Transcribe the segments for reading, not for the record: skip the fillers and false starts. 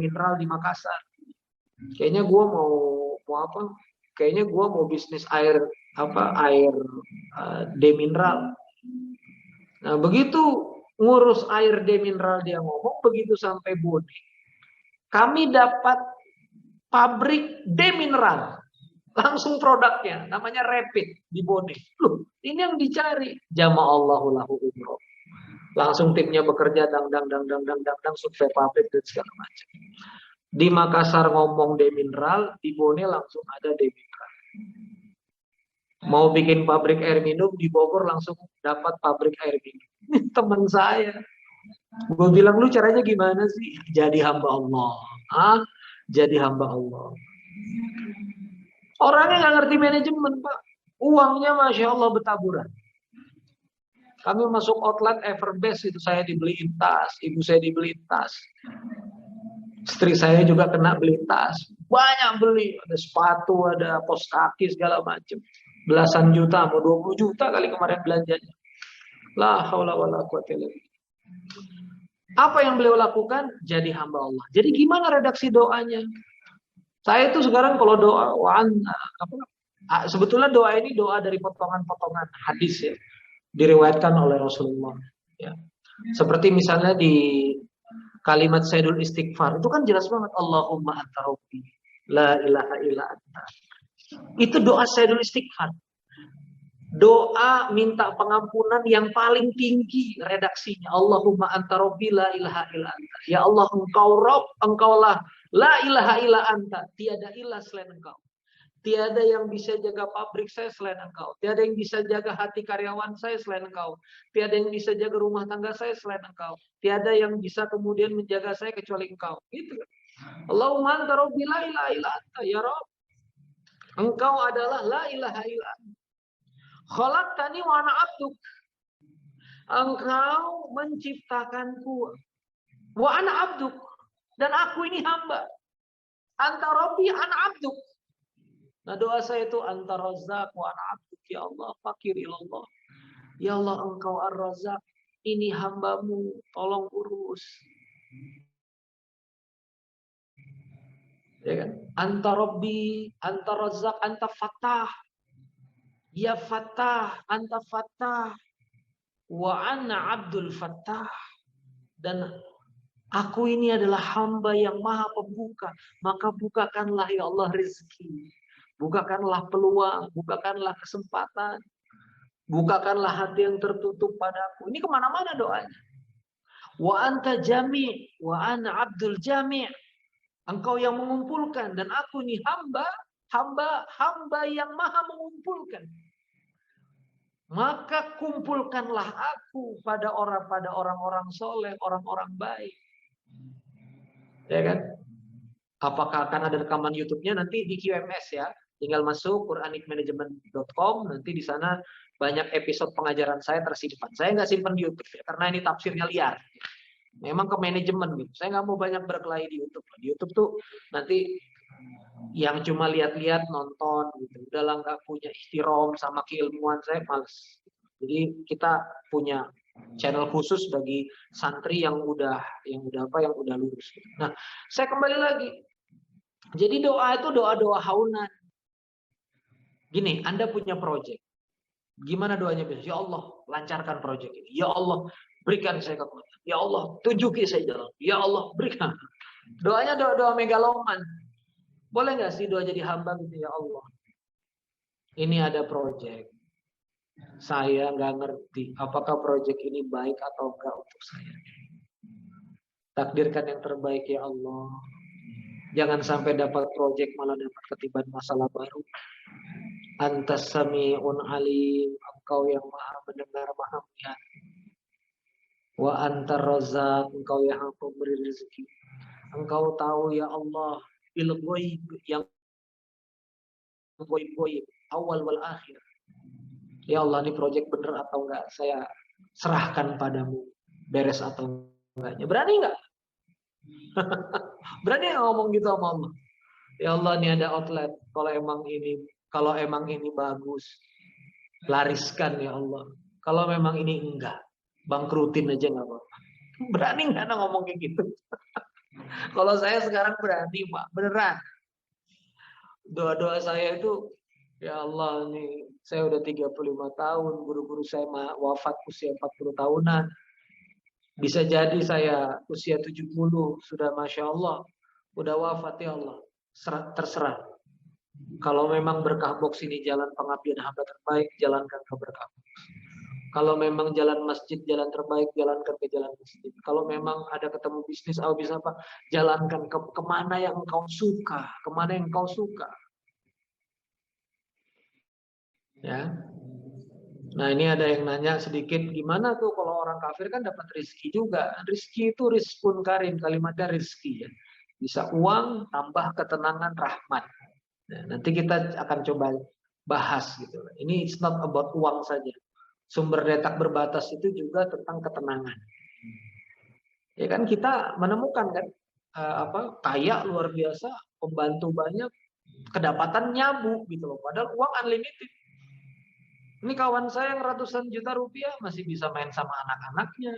mineral di Makassar. Kayaknya gue mau apa? Kayaknya gue mau bisnis air demineral. Nah begitu ngurus air demineral dia ngomong, begitu sampai Bone, kami dapat pabrik demineral. Langsung produknya, namanya Rapid di Bone. Loh, ini yang dicari. Jama'allahu lahu umroh. Langsung timnya bekerja, dang, survei pabrik dan segala macam. Di Makassar ngomong demineral, di Bone langsung ada demineral. Mau bikin pabrik air minum, di Bogor langsung dapat pabrik air minum. Ini teman saya. Gue bilang, lu caranya gimana sih? Jadi hamba Allah. Jadi hamba Allah. Orangnya nggak ngerti manajemen, Pak. Uangnya Masya Allah bertaburan. Kami masuk outlet Everbest, itu saya dibeliin tas, ibu saya dibeliin tas. Istri saya juga kena beli tas. Banyak beli, ada sepatu, ada pos kaki, segala macam. Belasan juta, mau 20 juta kali kemarin belanjanya. La haula wala quwwata illa billah. Apa yang beliau lakukan? Jadi hamba Allah. Jadi gimana redaksi doanya? Saya itu sekarang kalau doa, sebetulnya doa ini doa dari potongan-potongan hadis ya, diriwayatkan oleh Rasulullah. Ya. Seperti misalnya di kalimat Sayyidul Istighfar, itu kan jelas banget, Allahumma anta rabbi, la ilaha illa anta. Itu doa Sayyidul Istighfar. Doa minta pengampunan yang paling tinggi redaksinya. Allahumma anta rabbi la ilaha illa anta. Ya Allah, engkau Rabb, engkaulah la ilaha illa anta. Tiada ilah selain engkau. Tiada yang bisa jaga pabrik saya selain engkau. Tiada yang bisa jaga hati karyawan saya selain engkau. Tiada yang bisa jaga rumah tangga saya selain engkau. Tiada yang bisa kemudian menjaga saya kecuali engkau. Gitu. Allahumma anta rabbi la ilaha illa anta. Ya Rabb, engkau adalah la ilaha illa anta. Khalaqtani wa ana 'abduk. Engkau menciptakanku. Wa ana 'abduk. Dan aku ini hamba. Anta rabbi ana 'abduk. Nah doa saya itu anta razzaq wa ana 'abduk. Ya Allah, fakir ilallah. Ya Allah, engkau ar-razzaq. Ini hambamu, tolong urus. Ya kan? Anta rabbi, anta razzaq, anta fattah. Ya Fattah, anta Fattah, wa ana Abdul Fattah. Dan aku ini adalah hamba yang maha pembuka. Maka bukakanlah ya Allah rezeki. Bukakanlah peluang, bukakanlah kesempatan. Bukakanlah hati yang tertutup padaku. Ini kemana-mana doanya. Wa anta jami' wa ana Abdul jami'. Engkau yang mengumpulkan dan aku ini hamba yang maha mengumpulkan. Maka kumpulkanlah aku pada orang-orang soleh, orang-orang baik. Ya kan? Apakah akan ada rekaman YouTube-nya nanti di QMS ya? Tinggal masuk quranicmanagement.com, nanti di sana banyak episode pengajaran saya tersimpan. Saya nggak simpan di YouTube ya, karena ini tafsirnya liar. Memang ke manajemen gitu. Saya nggak mau banyak berkelahi di YouTube. Di YouTube tuh nanti yang cuma lihat-lihat nonton gitu. Udah nggak punya ikhtirom sama keilmuan, saya males. Jadi kita punya channel khusus bagi santri yang udah lulus. Nah, saya kembali lagi. Jadi doa itu doa-doa haunan. Gini, Anda punya project. Gimana doanya? Ya Allah, lancarkan project ini. Ya Allah, berikan saya kekuatan. Ya Allah, tunjuki saya jalan. Ya Allah, berikan. Doanya doa-doa megaloman. Boleh nggak sih doa jadi hamba gitu, ya Allah? Ini ada project. Saya nggak ngerti apakah project ini baik atau enggak untuk saya. Takdirkan yang terbaik ya Allah. Jangan sampai dapat project malah dapat ketiban masalah baru. Antas sami'un alim. Engkau yang maha mendengar, maha melihat. Wa antar razzaq. Engkau yang pemberi rezeki. Engkau tahu ya Allah il-ghaib, yang ghaib awal wal akhir. Ya Allah, ini project bener atau enggak? Saya serahkan padamu. Beres atau enggaknya. Berani enggak? Berani enggak ngomong gitu sama Allah? Ya Allah, ini ada outlet. Kalau emang ini bagus, lariskan ya Allah. Kalau memang ini enggak, bangkrutin aja enggak apa-apa. Berani enggak ngomong kayak gitu? Kalau saya sekarang berani, Pak, beneran. Doa-doa saya itu, ya Allah, nih saya udah 35 tahun, guru-guru saya wafat usia 40 tahunan. Bisa jadi saya usia 70, sudah Masya Allah, udah wafat, ya Allah. Terserah. Kalau memang berkah box ini jalan pengabdian hamba terbaik, jalankan ke berkah. Kalau memang jalan masjid, jalan terbaik, jalankan ke jalan masjid. Kalau memang ada ketemu bisnis, bisa apa, jalankan kemana yang engkau suka, kemana yang engkau suka. Ya. Nah, ini ada yang nanya sedikit, gimana tuh kalau orang kafir kan dapat rizki juga. Rizki itu rizkun karim, kalimatnya rizki ya. Bisa uang tambah ketenangan rahmat. Nah, nanti kita akan coba bahas gitu. Ini it's not about uang saja. Sumber daya tak berbatas itu juga tentang ketenangan. Ya kan kita menemukan kan kaya luar biasa, pembantu banyak, kedapatan nyabu gitu loh. Padahal uang unlimited. Ini kawan saya yang ratusan juta rupiah masih bisa main sama anak-anaknya.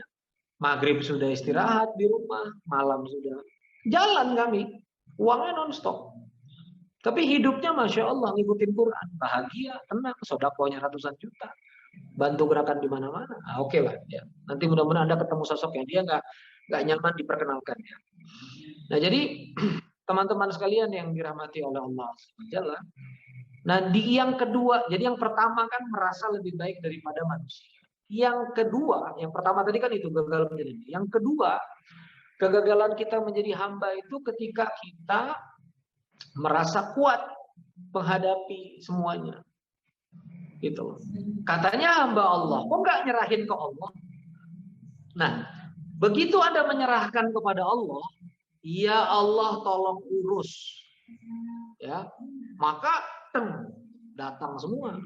Maghrib sudah istirahat di rumah, malam sudah jalan kami. Uangnya non-stop. Tapi hidupnya Masya Allah ngikutin Quran. Bahagia, tenang, sodakonya ratusan juta. Bantu gerakan di mana-mana. Nah, oke lah. Ya. Nanti mudah-mudahan Anda ketemu sosoknya. Dia nggak nyaman diperkenalkan. Ya. Nah jadi teman-teman sekalian yang dirahmati oleh Allah SWT. Nah di yang kedua, jadi yang pertama kan merasa lebih baik daripada manusia. Yang kedua, yang pertama tadi kan itu gagal menjadi. Yang kedua, kegagalan kita menjadi hamba itu ketika kita merasa kuat menghadapi semuanya. Gitu. Katanya hamba Allah, kok nggak nyerahin ke Allah? Nah, begitu Anda menyerahkan kepada Allah, ya Allah tolong urus. Ya, maka datang semua.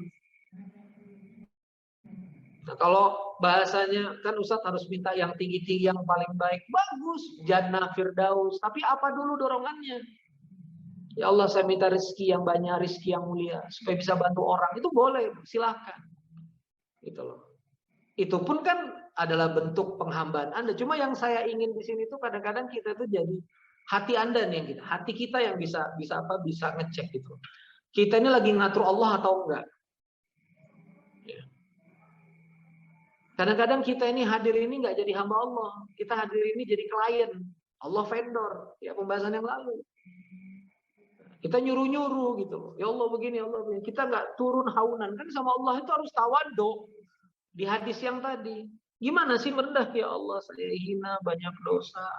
Nah, kalau bahasanya kan Ustadz harus minta yang tinggi-tinggi yang paling baik. Bagus, Jannah Firdaus. Tapi apa dulu dorongannya? Ya Allah, saya minta rezeki yang banyak, rezeki yang mulia supaya bisa bantu orang. Itu boleh, silahkan. Gitu loh. Itu pun kan adalah bentuk penghambaan Anda. Cuma yang saya ingin di sini tuh kadang-kadang kita tuh jadi hati Anda nih yang gitu. Hati kita yang bisa ngecek gitu. Kita ini lagi ngatur Allah atau enggak? Kadang-kadang kita ini hadir ini nggak jadi hamba Allah. Kita hadir ini jadi klien. Allah vendor. Ya pembahasan yang lalu. Kita nyuruh-nyuruh gitu. Ya Allah begini, ya Allah begini. Kita nggak turun haunan. Kan sama Allah itu harus tawadu. Di hadis yang tadi. Gimana sih merendah? Ya Allah saya hina, banyak dosa.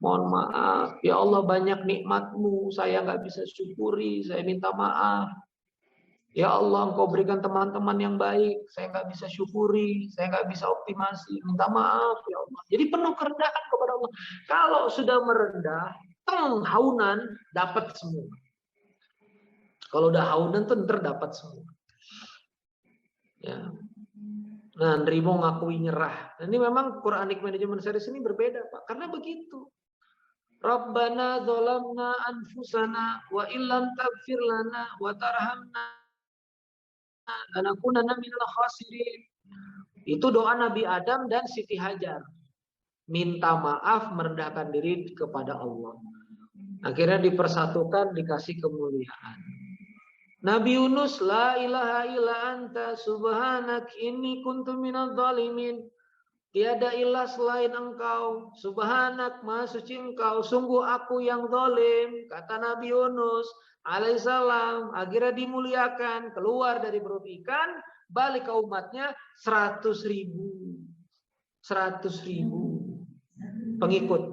Mohon maaf. Ya Allah banyak nikmatmu. Saya nggak bisa syukuri. Saya minta maaf. Ya Allah, Engkau berikan teman-teman yang baik. Saya nggak bisa syukuri, saya nggak bisa optimasi. Minta maaf, ya Allah. Jadi penuh kerendahan kepada Allah. Kalau sudah merendah, haunan, dapat semua. Kalau udah haunan, tuh terdapat semua. Ya. Nah, nerimo ngakui nyerah. Nah, ini memang Quranic Management Series ini berbeda, Pak. Karena begitu. Rabbana dzalamna anfusana wa illam taghfir lana wa tarhamna lanakunanna minal khasirin. Itu doa Nabi Adam dan Siti Hajar. Minta maaf, merendahkan diri kepada Allah. Akhirnya dipersatukan, dikasih kemuliaan. Nabi Yunus, la ilaha illa anta subhanak inni kuntu minadh dhalimin. Tiada ilah selain engkau, subhanak, maha suci engkau, sungguh aku yang zalim, kata Nabi Yunus alaihissalam. Akhirnya dimuliakan, keluar dari perut ikan, balik ke umatnya 100.000 pengikut,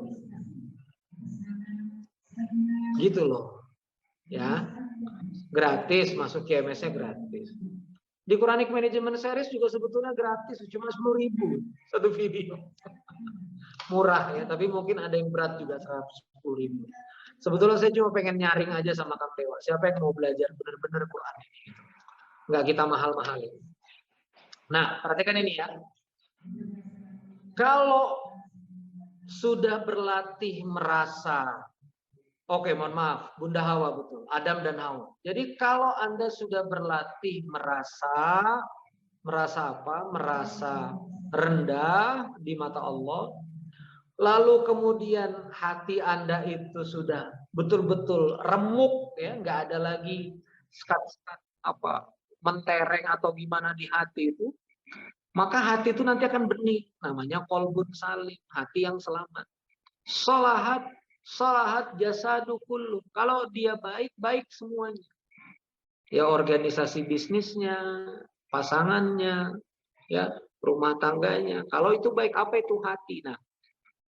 gitu loh, ya, gratis masuk QMS-nya gratis. Di Quranic Management Series juga sebetulnya gratis, cuma 10.000 satu video. Murah ya, tapi mungkin ada yang berat juga 110.000. Sebetulnya saya cuma pengen nyaring aja sama Kang Dewa. Siapa yang mau belajar benar-benar Quran ini? Nggak kita mahal-mahalin. Nah, perhatikan ini ya. Kalau sudah berlatih merasa, oke, mohon maaf, Bunda Hawa betul, Adam dan Hawa. Jadi kalau Anda sudah berlatih merasa apa? Merasa rendah di mata Allah, lalu kemudian hati Anda itu sudah betul-betul remuk, ya, nggak ada lagi sekat-sekat apa mentereng atau gimana di hati itu, maka hati itu nanti akan bening, namanya qalbun salim, hati yang selamat. Sholahat, sholahat jasadu kullu. Kalau dia baik, baik semuanya. Ya organisasi bisnisnya, pasangannya, ya rumah tangganya. Kalau itu baik, apa itu hati? Nah,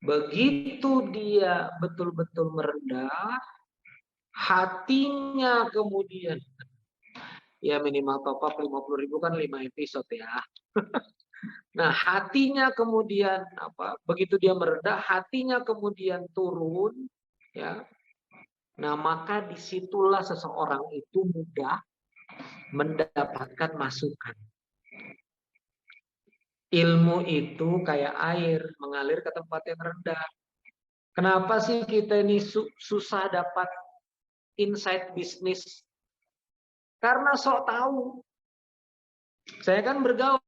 begitu dia betul-betul merendah, hatinya kemudian, ya minimal top up 50.000 kan 5 episode ya. Nah, hatinya kemudian apa? Begitu dia merendah, hatinya kemudian turun, ya. Nah, maka disitulah seseorang itu mudah mendapatkan masukan. Ilmu itu kayak air mengalir ke tempat yang rendah. Kenapa sih kita ini susah dapat insight bisnis? Karena sok tahu. Saya kan bergaul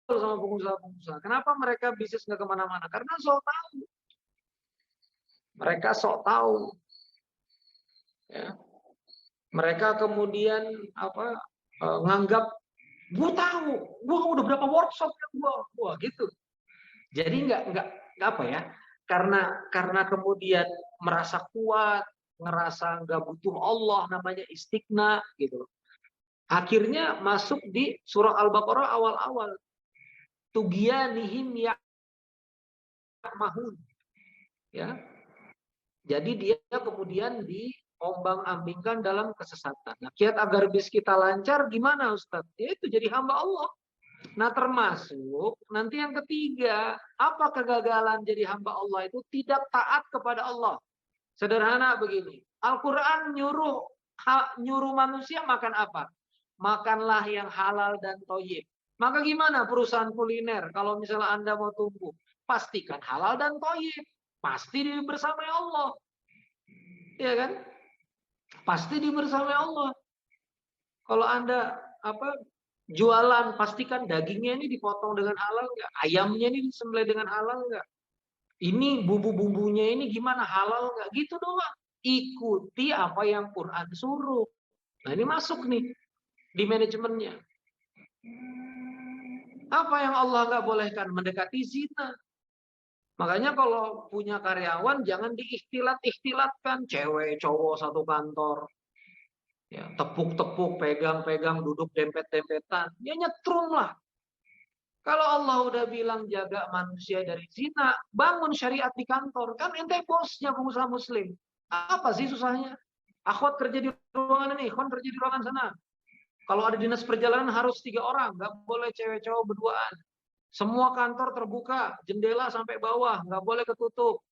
sama pengusaha-pengusaha. Kenapa mereka bisnis nggak kemana-mana? Karena sok tahu. Mereka sok tahu. Ya. Mereka kemudian apa? Nganggap gue tahu, gue udah berapa workshop yang gue gitu. Jadi nggak apa ya? Karena kemudian merasa kuat, ngerasa nggak butuh Allah, namanya istighna gitu. Akhirnya masuk di surah Al-Baqarah awal-awal. Tugiyanihim ya'mahun. Ya. Jadi dia kemudian diombang-ambingkan dalam kesesatan. Nah, kiat agar bis kita lancar gimana Ustaz? Ya itu jadi hamba Allah. Nah, termasuk nanti yang ketiga, apa kegagalan jadi hamba Allah itu? Tidak taat kepada Allah. Sederhana begini, Al-Quran nyuruh manusia makan apa? Makanlah yang halal dan thayyib. Maka gimana perusahaan kuliner? Kalau misalnya Anda mau tumbuh, pastikan halal dan thayyib. Pasti dibersamai Allah. Ya kan? Pasti dibersamai Allah. Kalau Anda jualan, pastikan dagingnya ini dipotong dengan halal nggak? Ayamnya ini disembelih dengan halal nggak? Ini bumbu-bumbunya ini gimana, halal nggak? Gitu doang. Ikuti apa yang Quran suruh. Nah, ini masuk nih di manajemennya. Apa yang Allah nggak bolehkan? Mendekati zina. Makanya kalau punya karyawan jangan diikhtilat-ikhtilatkan. Cewek, cowok satu kantor. Ya, tepuk-tepuk, pegang-pegang, duduk dempet-dempetan. Ya nyetrum lah. Kalau Allah udah bilang jaga manusia dari zina, bangun syariat di kantor. Kan ente bosnya pengusaha muslim. Apa sih susahnya? Akhwat kerja di ruangan ini, ikhwan kerja di ruangan sana. Kalau ada dinas perjalanan harus 3 orang, nggak boleh cewek cowok berduaan. Semua kantor terbuka, jendela sampai bawah, nggak boleh ketutup.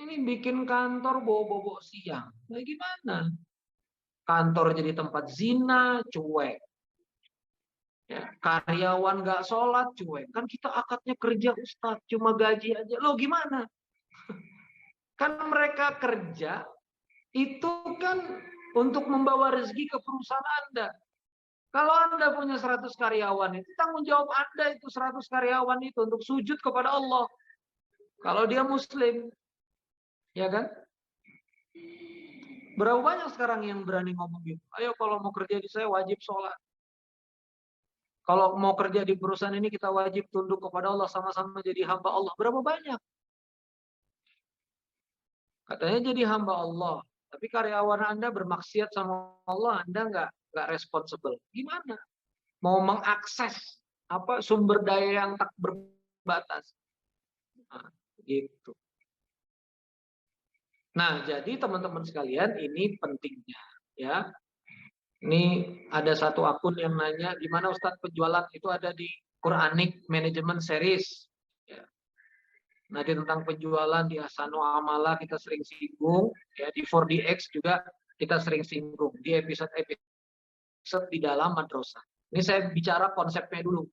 Ini bikin kantor bobo-bobo siang. Nah, gimana? Kantor jadi tempat zina, cuek. Ya, karyawan nggak sholat, cuek. Kan kita akadnya kerja Ustadz, cuma gaji aja. Loh gimana? Kan mereka kerja itu kan untuk membawa rezeki ke perusahaan Anda. Kalau Anda punya 100 karyawan, itu tanggung jawab Anda itu 100 karyawan itu untuk sujud kepada Allah. Kalau dia muslim, ya kan? Berapa banyak sekarang yang berani ngomong gitu? Ayo kalau mau kerja di saya wajib sholat. Kalau mau kerja di perusahaan ini kita wajib tunduk kepada Allah, sama-sama jadi hamba Allah. Berapa banyak? Katanya jadi hamba Allah, tapi karyawan Anda bermaksiat sama Allah, Anda nggak responsible. Gimana? Mau mengakses sumber daya yang tak berbatas. Nah, gitu. Nah, jadi teman-teman sekalian, ini pentingnya, ya. Ini ada satu akun yang nanya, gimana Ustadz penjualan itu ada di Quranic Management Series. Ya. Nah, di tentang penjualan di Ahsanu Amalah kita sering singgung, ya di 4DX juga kita sering singgung di episode di dalam madrasah. Ini saya bicara konsepnya dulu.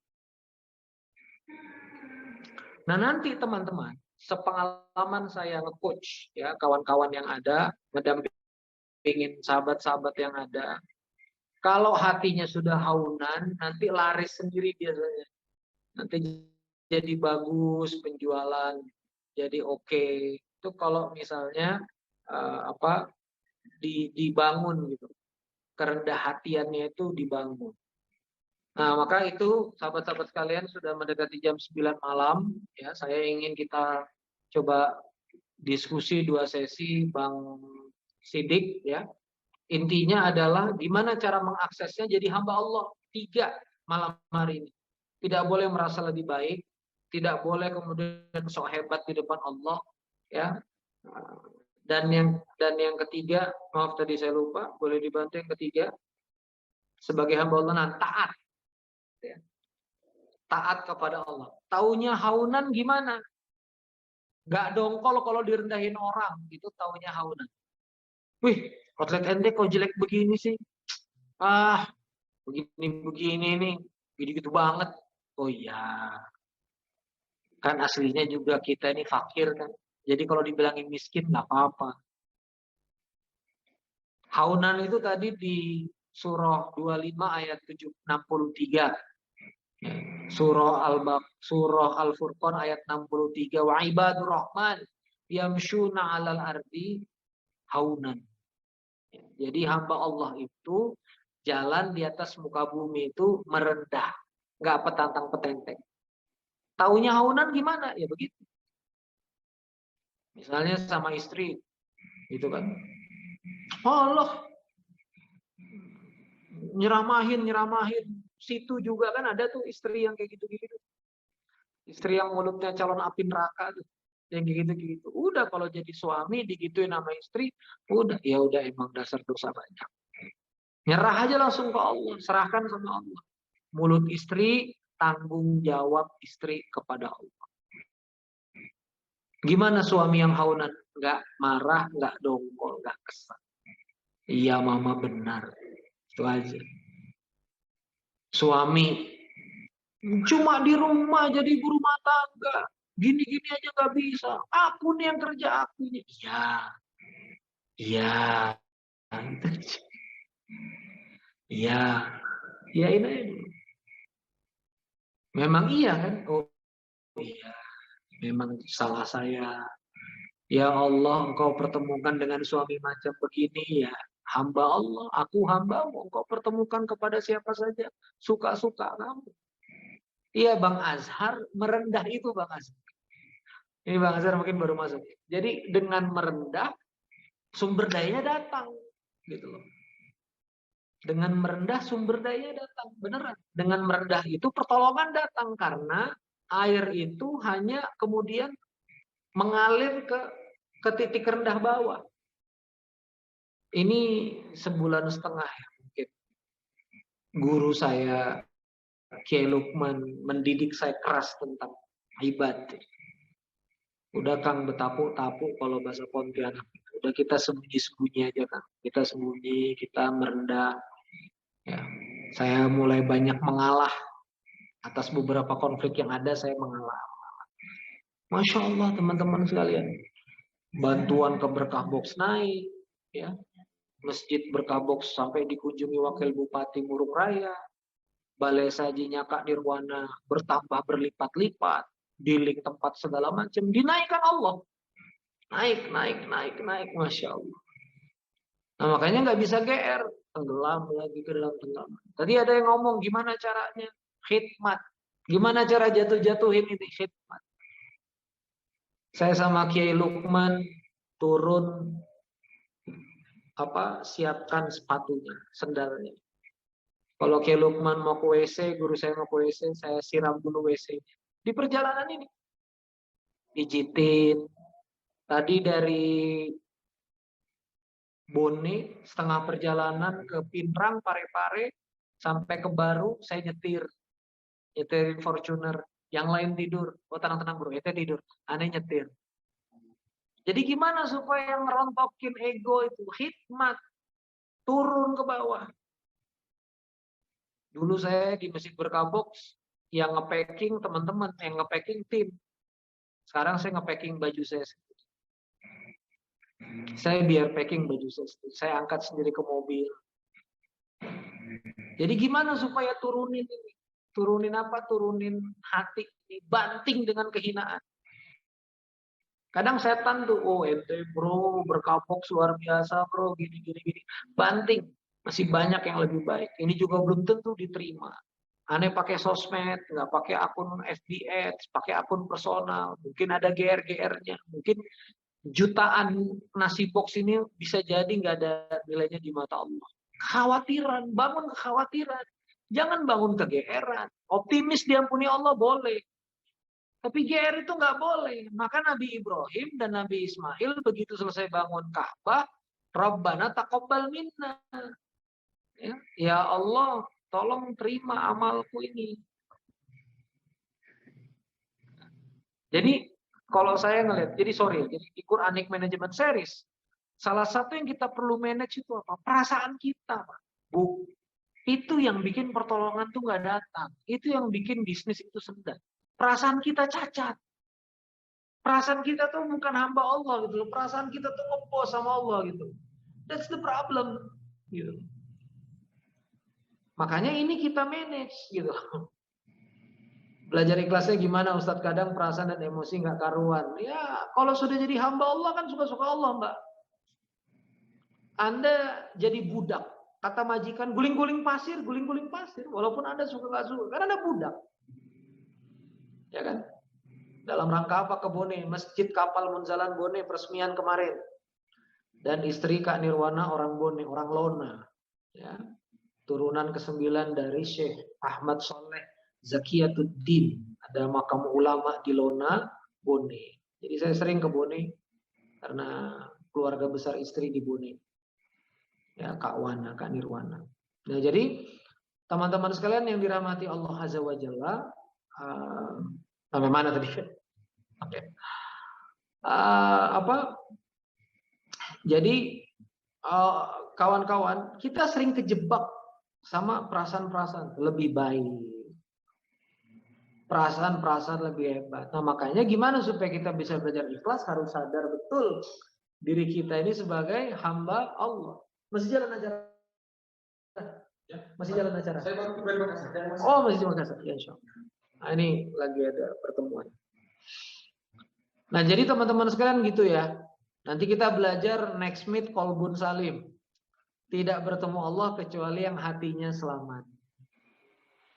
Nah, nanti teman-teman, sepengalaman saya nge-coach, ya kawan-kawan yang ada, ngedampingin sahabat-sahabat yang ada, kalau hatinya sudah haunan, nanti laris sendiri biasanya. Nanti jadi bagus penjualan. jadi oke. Itu kalau misalnya dibangun gitu. Kerendah hatiannya itu dibangun. Nah, maka itu sahabat-sahabat sekalian sudah mendekati jam 9 malam ya. Saya ingin kita coba diskusi 2 sesi Bang Sidik ya. Intinya adalah gimana cara mengaksesnya jadi hamba Allah. 3 malam hari ini. Tidak boleh merasa lebih baik, tidak boleh kemudian sok hebat di depan Allah ya. Dan yang ketiga, maaf tadi saya lupa, boleh dibantu yang ketiga. Sebagai hamba Allah taat. Ya. Taat kepada Allah. Taunya haunan gimana? Gak dongkol kalau direndahin orang, itu taunya haunan. Wih, kotlet ente kok jelek begini sih? Ah, begini nih, gitu-gitu banget. Oh iya, kan aslinya juga kita ini fakir kan. Jadi kalau dibilangin miskin nggak apa-apa. Haunan itu tadi di surah 25 ayat 63. Surah Al-Furqan ayat 63. Wa ibadur rahman yamshuna 'alal ardi haunan. Jadi hamba Allah itu jalan di atas muka bumi itu merendah, nggak petantang petenteng. Taunya haunan gimana? Ya begitu. Misalnya sama istri, gitu kan. Allah, nyeramahin. Situ juga kan ada tuh istri yang kayak gitu-gitu. Istri yang mulutnya calon api neraka tuh. Yang gitu-gitu. Udah kalau jadi suami digituin sama istri, udah ya udah emang dasar dosa banyak. Nyerah aja langsung ke Allah, serahkan sama Allah. Mulut istri, tanggung jawab istri kepada Allah. Gimana suami yang haunan? Nggak marah, nggak dongkol, nggak kesal. Iya mama benar. Itu aja. Suami cuma di rumah jadi ibu rumah tangga. Gini-gini aja nggak bisa. Aku nih yang kerja aku ini. Iya. Iya. Iya. Iya ini. Memang iya kan? Oh iya. Memang salah saya. Ya Allah, engkau pertemukan dengan suami macam begini ya. Hamba Allah, aku hambamu. Engkau pertemukan kepada siapa saja. Suka-suka kamu. Iya Bang Azhar, merendah itu Bang Azhar. Ini Bang Azhar mungkin baru masuk. Jadi dengan merendah, sumber dayanya datang. Gitu loh. Dengan merendah, sumber dayanya datang. Beneran. Dengan merendah itu pertolongan datang. Karena air itu hanya kemudian mengalir ke titik rendah bawah. Ini sebulan setengah ya mungkin. Guru saya Kiai Lukman mendidik saya keras tentang ibadah. Udah Kang betapuk-tapuk kalau bahasa Pontianak. Udah kita sembunyi-sembunyi aja Kang. Kita sembunyi, kita merendah. Ya. Saya mulai banyak mengalah atas beberapa konflik yang ada. Saya mengalah. Masya Allah teman-teman sekalian. Bantuan ke Berkah Box naik, ya. Masjid Berkah Box sampai dikunjungi Wakil Bupati Muruk Raya. Balai Sajinya Kak Nirwana bertambah berlipat-lipat. Di link tempat segala macam. Dinaikkan Allah. Naik. Masya Allah. Nah makanya nggak bisa GR. Tenggelam lagi ke dalam tenggelam. Tadi ada yang ngomong gimana caranya? Khidmat. Gimana cara jatuh-jatuhin ini? Khidmat. Saya sama Kiai Lukman turun siapkan sepatunya, sendalnya. Kalau Kiai Lukman mau ke WC, guru saya mau ke WC, saya siram dulu WC. Di perjalanan ini pijitin. Tadi dari Bone setengah perjalanan ke Pinrang, Parepare sampai ke Baru saya nyetirin Fortuner. Yang lain tidur. Oh tenang-tenang bro, itu tidur. Aneh nyetir. Jadi gimana supaya ngerontokin ego itu? Hikmat. Turun ke bawah. Dulu saya di Masjid Berkah Box, yang nge-packing teman-teman, yang nge-packing tim. Sekarang saya nge-packing baju saya sendiri. Saya biar packing baju saya sendiri. Saya angkat sendiri ke mobil. Jadi gimana supaya turunin ini? Turunin apa? Turunin hati. Banting dengan kehinaan. Kadang setan tuh, oh ente bro berkapok luar biasa bro, gini gini gini. Banting, masih banyak yang lebih baik. Ini juga belum tentu diterima. Aneh pakai sosmed, nggak pakai akun FB Ads, pakai akun personal. Mungkin ada GR-GR-nya. Mungkin jutaan nasi box ini bisa jadi nggak ada nilainya di mata Allah. Kekhawatiran, bangun kekhawatiran. Jangan bangun kegeeran. Optimis diampuni Allah boleh. Tapi GR itu nggak boleh. Maka Nabi Ibrahim dan Nabi Ismail begitu selesai bangun Ka'bah, Rabbana taqabbal minna. Ya Allah, tolong terima amalku ini. Jadi kalau saya ngelihat, jadi di Quranic Management Series, salah satu yang kita perlu manage itu apa? Perasaan kita, Pak. Bu, itu yang bikin pertolongan tuh nggak datang. Itu yang bikin bisnis itu sendat. Perasaan kita cacat. Perasaan kita tuh bukan hamba Allah gitu loh. Perasaan kita tuh ngebos sama Allah gitu. That's the problem. Gitu. Makanya ini kita manage gitu. Belajar ikhlasnya gimana Ustadz? Kadang perasaan dan emosi nggak karuan. Ya kalau sudah jadi hamba Allah kan suka-suka Allah Mbak. Anda jadi budak. Kata majikan guling-guling pasir. Walaupun Anda suka nggak suka. Karena Anda budak. Ya kan? Dalam rangka apa ke Bone? Masjid Kapal Munzalan Bone peresmian kemarin. Dan istri Kak Nirwana orang Bone, orang Lona. Ya. Turunan ke-9 dari Syekh Ahmad Soleh Zakiyatuddin. Ada makam ulama di Lona, Bone. Jadi saya sering ke Bone karena keluarga besar istri di Bone. Ya, Kak Wana, Kak Nirwana. Nah, jadi teman-teman sekalian yang dirahmati Allah Azza wa Jalla, sampai mana tadi? Oke. Jadi kawan-kawan, kita sering kejebak sama perasaan-perasaan lebih baik. Perasaan-perasaan lebih hebat. Nah, makanya gimana supaya kita bisa belajar ikhlas, harus sadar betul diri kita ini sebagai hamba Allah. Masih jalan acara? Masih jalan acara? Saya baru tiba di Makassar. Oh, masih di Makassar. Ya, insyaallah. Nah, ini lagi ada pertemuan. Nah, jadi teman-teman sekalian gitu ya. Nanti kita belajar next meet Kolbun Salim. Tidak bertemu Allah kecuali yang hatinya selamat.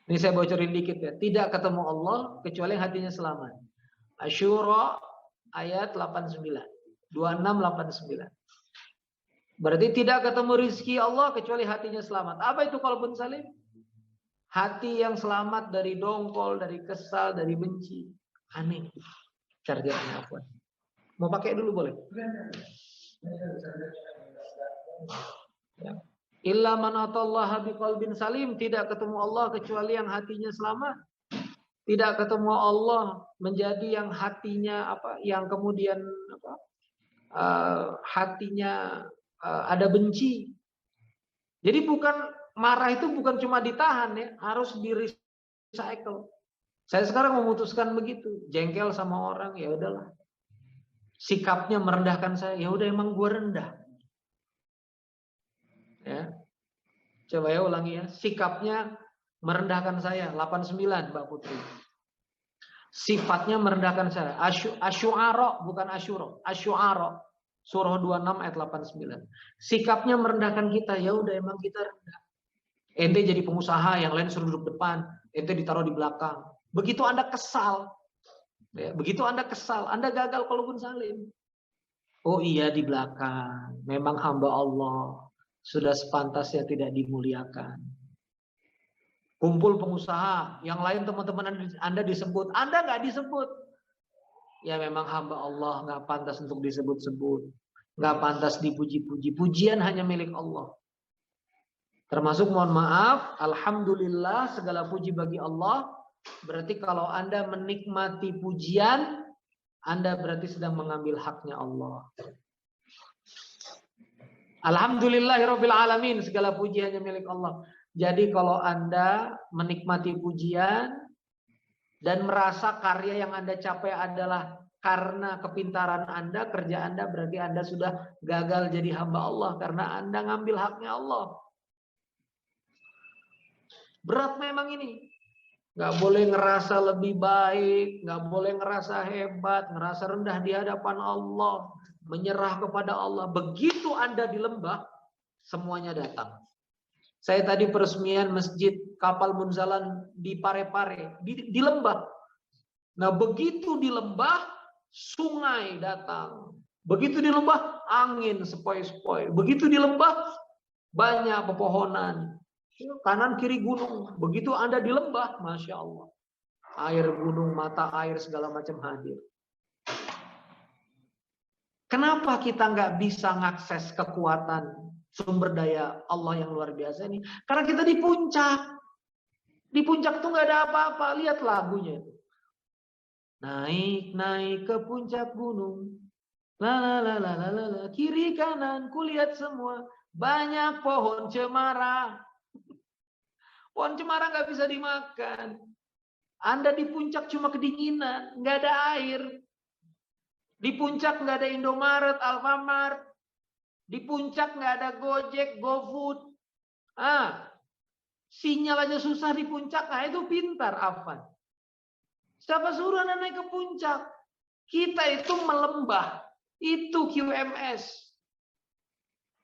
Ini saya bocorin dikit ya. Tidak ketemu Allah kecuali yang hatinya selamat. Asyura ayat 89. 2689. Berarti tidak ketemu rizki Allah kecuali hatinya selamat. Apa itu Kolbun Salim? Hati yang selamat dari dongkol, dari kesal, dari benci. Aneh. Chargernya apa? Mau pakai dulu boleh? Ya. Illa man atallaha biqalbin salim, tidak ketemu Allah kecuali yang hatinya selamat. Tidak ketemu Allah menjadi yang hatinya apa? Yang kemudian apa? Hatinya ada benci. Jadi bukan marah itu bukan cuma ditahan ya, harus di recycle. Saya sekarang memutuskan begitu, jengkel sama orang ya udahlah. Sikapnya merendahkan saya, ya udah emang gue rendah. Ya. Coba ya ulangi ya. Sikapnya merendahkan saya, 89 Mbak Putri. Sifatnya merendahkan saya. Asyu'ara bukan asyuro, asyu'ara. Surah 26 ayat 89. Sikapnya merendahkan kita, ya udah emang kita rendah. Ente jadi pengusaha, yang lain suruh duduk depan, ente ditaruh di belakang. Begitu Anda kesal, ya, begitu Anda kesal, Anda gagal Kolbun Salim. Oh iya di belakang, memang hamba Allah, sudah sepantasnya tidak dimuliakan. Kumpul pengusaha, yang lain teman-teman Anda disebut, Anda nggak disebut. Ya memang hamba Allah, nggak pantas untuk disebut-sebut, nggak pantas dipuji-puji. Pujian hanya milik Allah. Termasuk mohon maaf, alhamdulillah segala puji bagi Allah. Berarti kalau Anda menikmati pujian, Anda berarti sedang mengambil haknya Allah. Alhamdulillahirabbil alamin, segala puji hanya milik Allah. Jadi kalau Anda menikmati pujian dan merasa karya yang Anda capai adalah karena kepintaran Anda, kerja Anda, berarti Anda sudah gagal jadi hamba Allah karena Anda ngambil haknya Allah. Berat memang ini. Nggak boleh ngerasa lebih baik, nggak boleh ngerasa hebat, ngerasa rendah di hadapan Allah, menyerah kepada Allah. Begitu Anda di lembah, semuanya datang. Saya tadi peresmian masjid Kapal Munzalan di Parepare, di lembah. Nah, begitu di lembah, sungai datang. Begitu di lembah, angin sepoi-sepoi. Begitu di lembah, banyak pepohonan. Kanan kiri gunung. Begitu Anda di lembah, Masya Allah. Air gunung, mata air, segala macam hadir. Kenapa kita nggak bisa ngakses kekuatan sumber daya Allah yang luar biasa ini? Karena kita di puncak. Di puncak tuh nggak ada apa-apa. Lihat lagunya. Naik ke puncak gunung. La la la la la la. Kiri kanan kulihat semua. Banyak pohon cemara. Pohon cemara nggak bisa dimakan. Anda di puncak cuma kedinginan, nggak ada air. Di puncak nggak ada Indomaret, Alfamart. Di puncak nggak ada Gojek, GoFood. Sinyal aja susah di puncak. Nah itu pintar, Afan. Siapa suruh Anda naik ke puncak? Kita itu melembah. Itu QMS.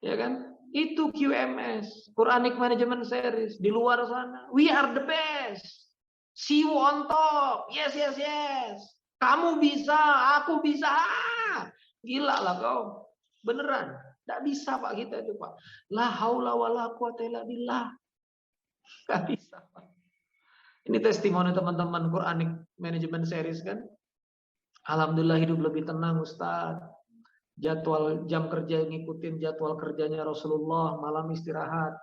Ya kan? Itu QMS. Quranic Management Series. Di luar sana. We are the best. See you on top. Yes, yes, yes. Kamu bisa. Aku bisa. Gila lah kau. Beneran. Tidak bisa Pak kita itu Pak. La haula wa la quwata illa billah. Tidak bisa Pak. Ini testimoni teman-teman Quranic Management Series kan. Alhamdulillah hidup lebih tenang Ustaz. Jadwal jam kerja ngikutin jadwal kerjanya Rasulullah, malam istirahat.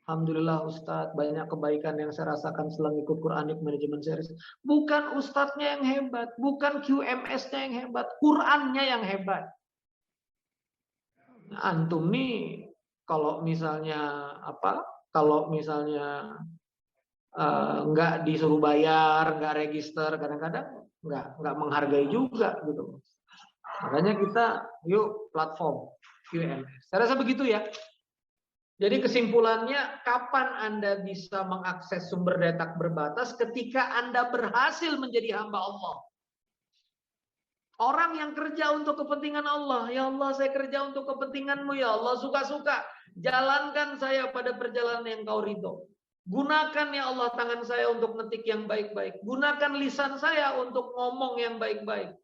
Alhamdulillah Ustadz, banyak kebaikan yang saya rasakan setelah ikut Quranic Management Series. Bukan Ustadznya yang hebat, bukan QMS-nya yang hebat, Qurannya yang hebat. Antum nih kalau misalnya nggak disuruh bayar, nggak register, kadang-kadang nggak menghargai juga gitu. Makanya kita yuk platform QMS. Saya rasa begitu ya. Jadi kesimpulannya, kapan Anda bisa mengakses sumber daya tak berbatas? Ketika Anda berhasil menjadi hamba Allah. Orang yang kerja untuk kepentingan Allah. Ya Allah, saya kerja untuk kepentingan-Mu ya Allah, suka-suka. Jalankan saya pada perjalanan yang Kau ridho. Gunakan ya Allah tangan saya untuk ngetik yang baik-baik. Gunakan lisan saya untuk ngomong yang baik-baik.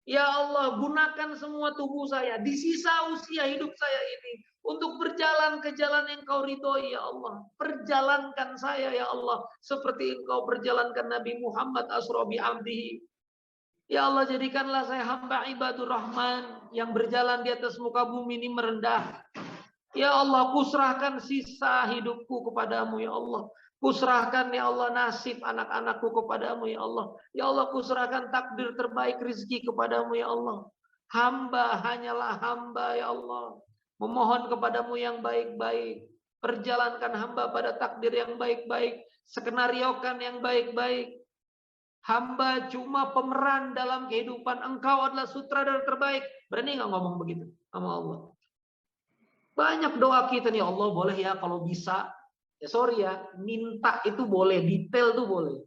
Ya Allah, gunakan semua tubuh saya di sisa usia hidup saya ini untuk berjalan ke jalan yang Kau ridhoi ya Allah. Perjalankan saya ya Allah seperti Engkau perjalankan Nabi Muhammad asrobi abdihi. Ya Allah, jadikanlah saya hamba ibadur rahman yang berjalan di atas muka bumi ini merendah. Ya Allah, kuserahkan sisa hidupku kepadamu ya Allah. Kuserahkan ya Allah nasib anak-anakku kepadamu ya Allah. Ya Allah, kuserahkan takdir terbaik rezeki kepadamu ya Allah. Hamba hanyalah hamba ya Allah. Memohon kepadamu yang baik-baik. Perjalankan hamba pada takdir yang baik-baik. Skenariokan yang baik-baik. Hamba cuma pemeran dalam kehidupan. Engkau adalah sutradara terbaik. Berani nggak ngomong begitu sama Allah? Banyak doa kita nih, Allah boleh ya kalau bisa. Ya sorry ya, minta itu boleh, detail itu boleh.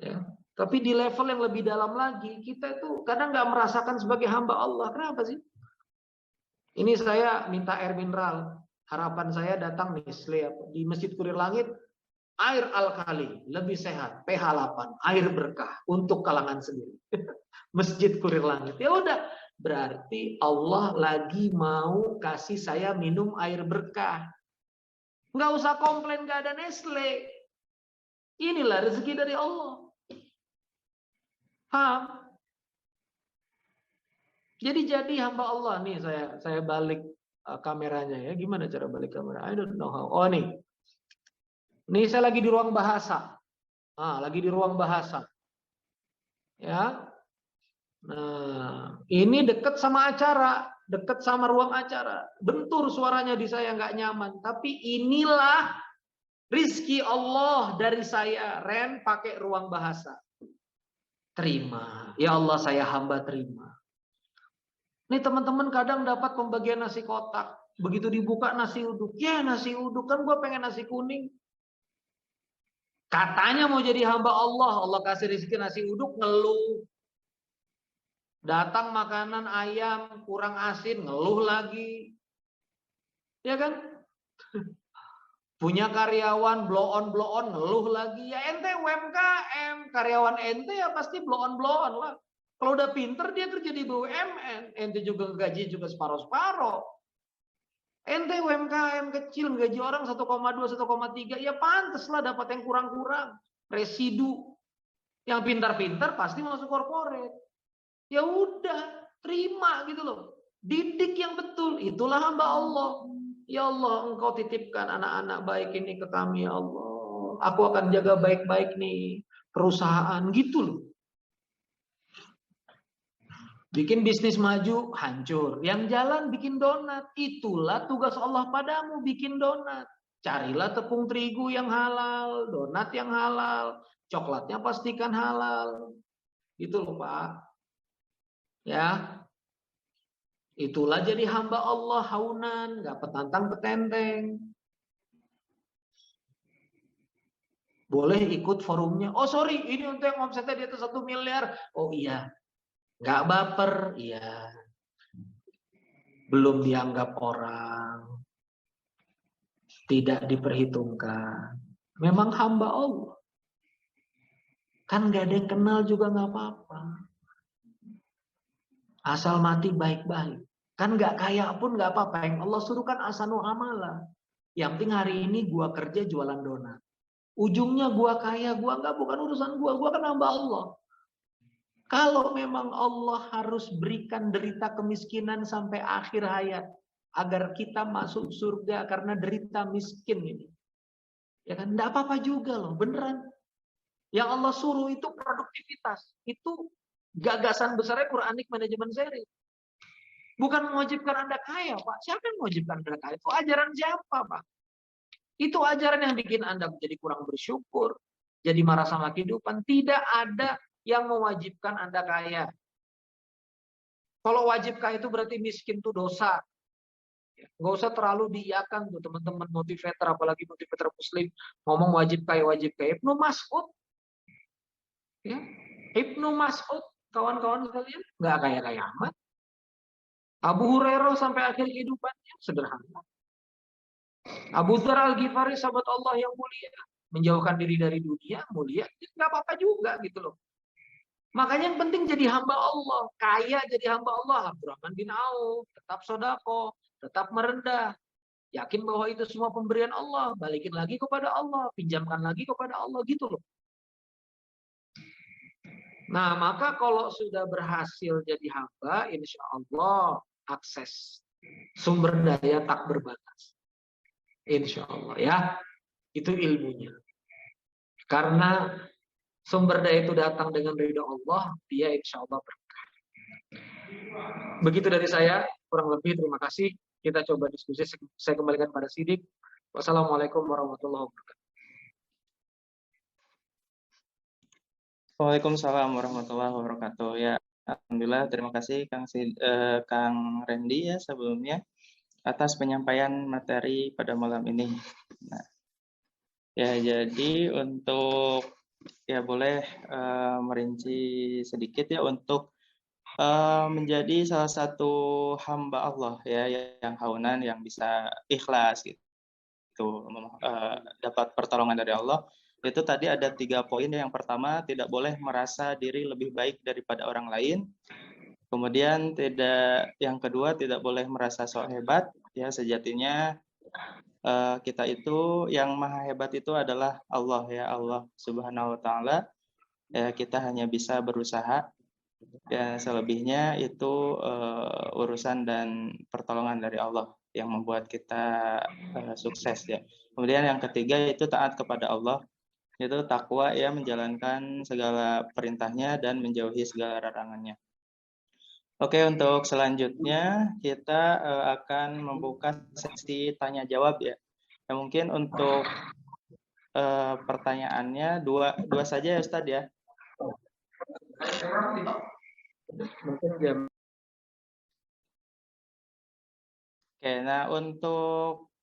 Ya. Tapi di level yang lebih dalam lagi, kita itu kadang nggak merasakan sebagai hamba Allah. Kenapa sih? Ini saya minta air mineral. Harapan saya datang Nestle di Masjid Kurir Langit, air alkali, lebih sehat, pH 8, air berkah untuk kalangan sendiri. Masjid Kurir Langit. Ya udah, berarti Allah lagi mau kasih saya minum air berkah. Nggak usah komplain nggak ada Nestle. Inilah rezeki dari Allah. Paham? Jadi hamba Allah nih, saya balik kameranya ya. Gimana cara balik kamera? I don't know how. Oh nih. Nih saya lagi di ruang bahasa. Lagi di ruang bahasa. Ya. Nah, ini dekat sama acara, dekat sama ruang acara. Bentur suaranya di saya nggak nyaman. Tapi inilah rizki Allah dari saya. Ren pakai ruang bahasa. Terima. Ya Allah, saya hamba terima. Nih teman-teman kadang dapat pembagian nasi kotak. Begitu dibuka nasi uduk. Ya nasi uduk, kan gue pengen nasi kuning. Katanya mau jadi hamba Allah, Allah kasih rezeki nasi uduk ngeluh. Datang makanan ayam kurang asin ngeluh lagi. Ya kan? Punya karyawan blow on ngeluh lagi. Ya ente UMKM, karyawan ente ya pasti blow on lah. Kalau udah pinter dia kerja di BUMN, ente juga gaji juga separoh-separoh. Ente UMKM kecil gaji orang 1,2, 1,3, ya pantas lah dapat yang kurang-kurang. Residu. Yang pintar-pintar pasti masuk korporat. Ya udah, terima gitu loh. Didik yang betul, itulah hamba Allah. Ya Allah, Engkau titipkan anak-anak baik ini ke kami ya Allah. Aku akan jaga baik-baik nih perusahaan gitu loh. Bikin bisnis maju, hancur. Yang jalan bikin donat. Itulah tugas Allah padamu, bikin donat. Carilah tepung terigu yang halal, donat yang halal, coklatnya pastikan halal. Gitu loh Pak. Ya, itulah jadi hamba Allah haunan, nggak petantang petenteng. Boleh ikut forumnya. Oh sorry, ini untuk yang omsetnya di atas 1 miliar. Oh iya, nggak baper. Iya, belum dianggap orang, tidak diperhitungkan. Memang hamba Allah. Kan nggak ada yang kenal juga nggak apa-apa. Asal mati baik-baik. Kan nggak kaya pun nggak apa-apa. Yang Allah suruh kan asanu amala. Yang penting hari ini gua kerja jualan donat. Ujungnya gua kaya, gua nggak, bukan urusan gua kan hamba Allah. Kalau memang Allah harus berikan derita kemiskinan sampai akhir hayat agar kita masuk surga karena derita miskin ini. Ya kan, enggak apa-apa juga loh, beneran. Yang Allah suruh itu produktivitas. Itu gagasan besarnya Quranic Management Series. Bukan mewajibkan Anda kaya, Pak. Siapa yang mewajibkan Anda kaya? Itu ajaran siapa, Pak? Itu ajaran yang bikin Anda menjadi kurang bersyukur, jadi marah sama kehidupan. Tidak ada yang mewajibkan Anda kaya. Kalau wajib kaya itu berarti miskin itu dosa. Nggak usah terlalu diiakan tuh teman-teman motivator, apalagi motivator muslim ngomong wajib kaya, wajib kaya. Ibnu Mas'ud, ya, Ibnu Mas'ud, kawan-kawan sekalian, nggak kaya-kaya amat. Abu Hurairah sampai akhir kehidupannya sederhana. Abu Dzar Al-Ghifari, sahabat Allah yang mulia, menjauhkan diri dari dunia, mulia, nggak apa-apa juga gitu loh. Makanya yang penting jadi hamba Allah, kaya jadi hamba Allah. Abdurrahman bin Auf, tetap sodako, tetap merendah, yakin bahwa itu semua pemberian Allah, balikin lagi kepada Allah, pinjamkan lagi kepada Allah, gitu loh. Nah, maka kalau sudah berhasil jadi hamba, insya Allah akses sumber daya tak berbatas. Insya Allah ya, itu ilmunya. Karena sumber daya itu datang dengan ridho Allah, dia insya Allah berkah. Begitu dari saya, kurang lebih terima kasih. Kita coba diskusi, saya kembalikan pada Sidik. Wassalamualaikum warahmatullahi wabarakatuh. Waalaikumsalam warahmatullahi wabarakatuh. Ya, alhamdulillah, terima kasih Kang Randy ya sebelumnya atas penyampaian materi pada malam ini. Nah, ya jadi untuk ya boleh merinci sedikit ya untuk menjadi salah satu hamba Allah ya yang haunan, yang bisa ikhlas gitu, dapat pertolongan dari Allah. Itu tadi ada 3 poin. Yang pertama, tidak boleh merasa diri lebih baik daripada orang lain. Kemudian yang kedua, tidak boleh merasa sok hebat. Ya, sejatinya kita itu yang maha hebat itu adalah Allah ya, Allah Subhanahu wa taala. Ya, kita hanya bisa berusaha. Ya, selebihnya itu urusan dan pertolongan dari Allah yang membuat kita sukses ya. Kemudian yang ketiga itu taat kepada Allah. Itu takwa ya, menjalankan segala perintahnya dan menjauhi segala larangannya. Oke, untuk selanjutnya kita akan membuka sesi tanya jawab ya. Nah, mungkin untuk pertanyaannya dua saja ya Ustadz ya. Oke, nah untuk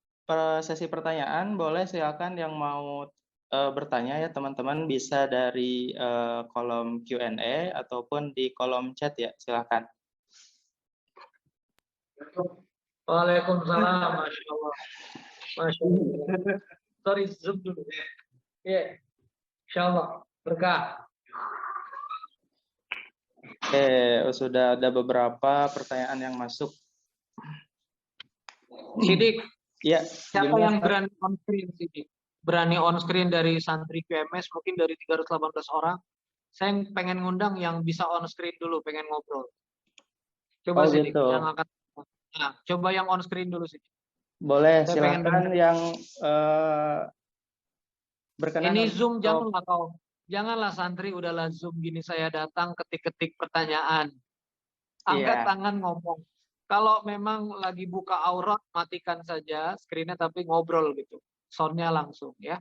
sesi pertanyaan boleh silakan yang mau bertanya ya teman-teman bisa dari kolom Q&A ataupun di kolom chat ya, silakan. Waalaikumsalam, Masya Allah. Masya Allah. Sorry, zoom dulu. Ya, Insya Allah. Berkah. Sudah ada beberapa pertanyaan yang masuk. Sidik, Ya, siapa gimana, yang Ustaz? berani on screen, Sidik? Berani on screen dari santri QMS, mungkin dari 318 orang. Saya pengen ngundang yang bisa on screen dulu, pengen ngobrol. Coba Oh Sidik, gitu. yang akan. Nah, coba yang on screen dulu Sidik. Boleh, Saya pengen silakan dengar. yang berkenan Ini untuk Zoom janganlah kau. Janganlah santri udahlah Zoom gini saya datang ketik-ketik pertanyaan. Angkat Iya. tangan ngomong. Kalau memang lagi buka aurat, matikan saja screen-nya tapi ngobrol gitu. Sound-nya langsung ya.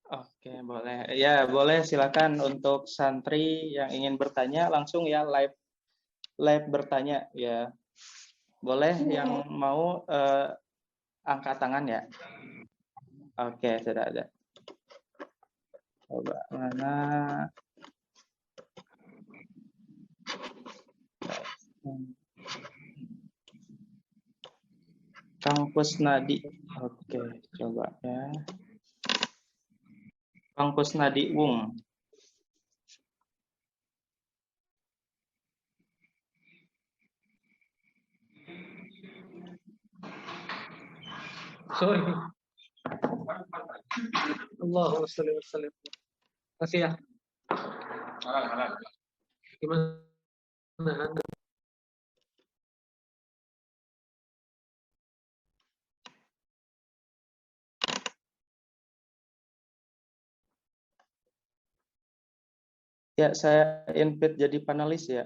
Oke, boleh. Ya, boleh silakan untuk santri yang ingin bertanya langsung ya live bertanya ya. Boleh yang mau angkat tangan ya. Oke, sudah ada. Coba mana? Kang Kusnadi. Oke, coba ya. Kang Kusnadi Wung. Sorry. Allahumma sholli wa sallim. Kasih ya. Gimana Anda? Ya, saya invite jadi panelis ya.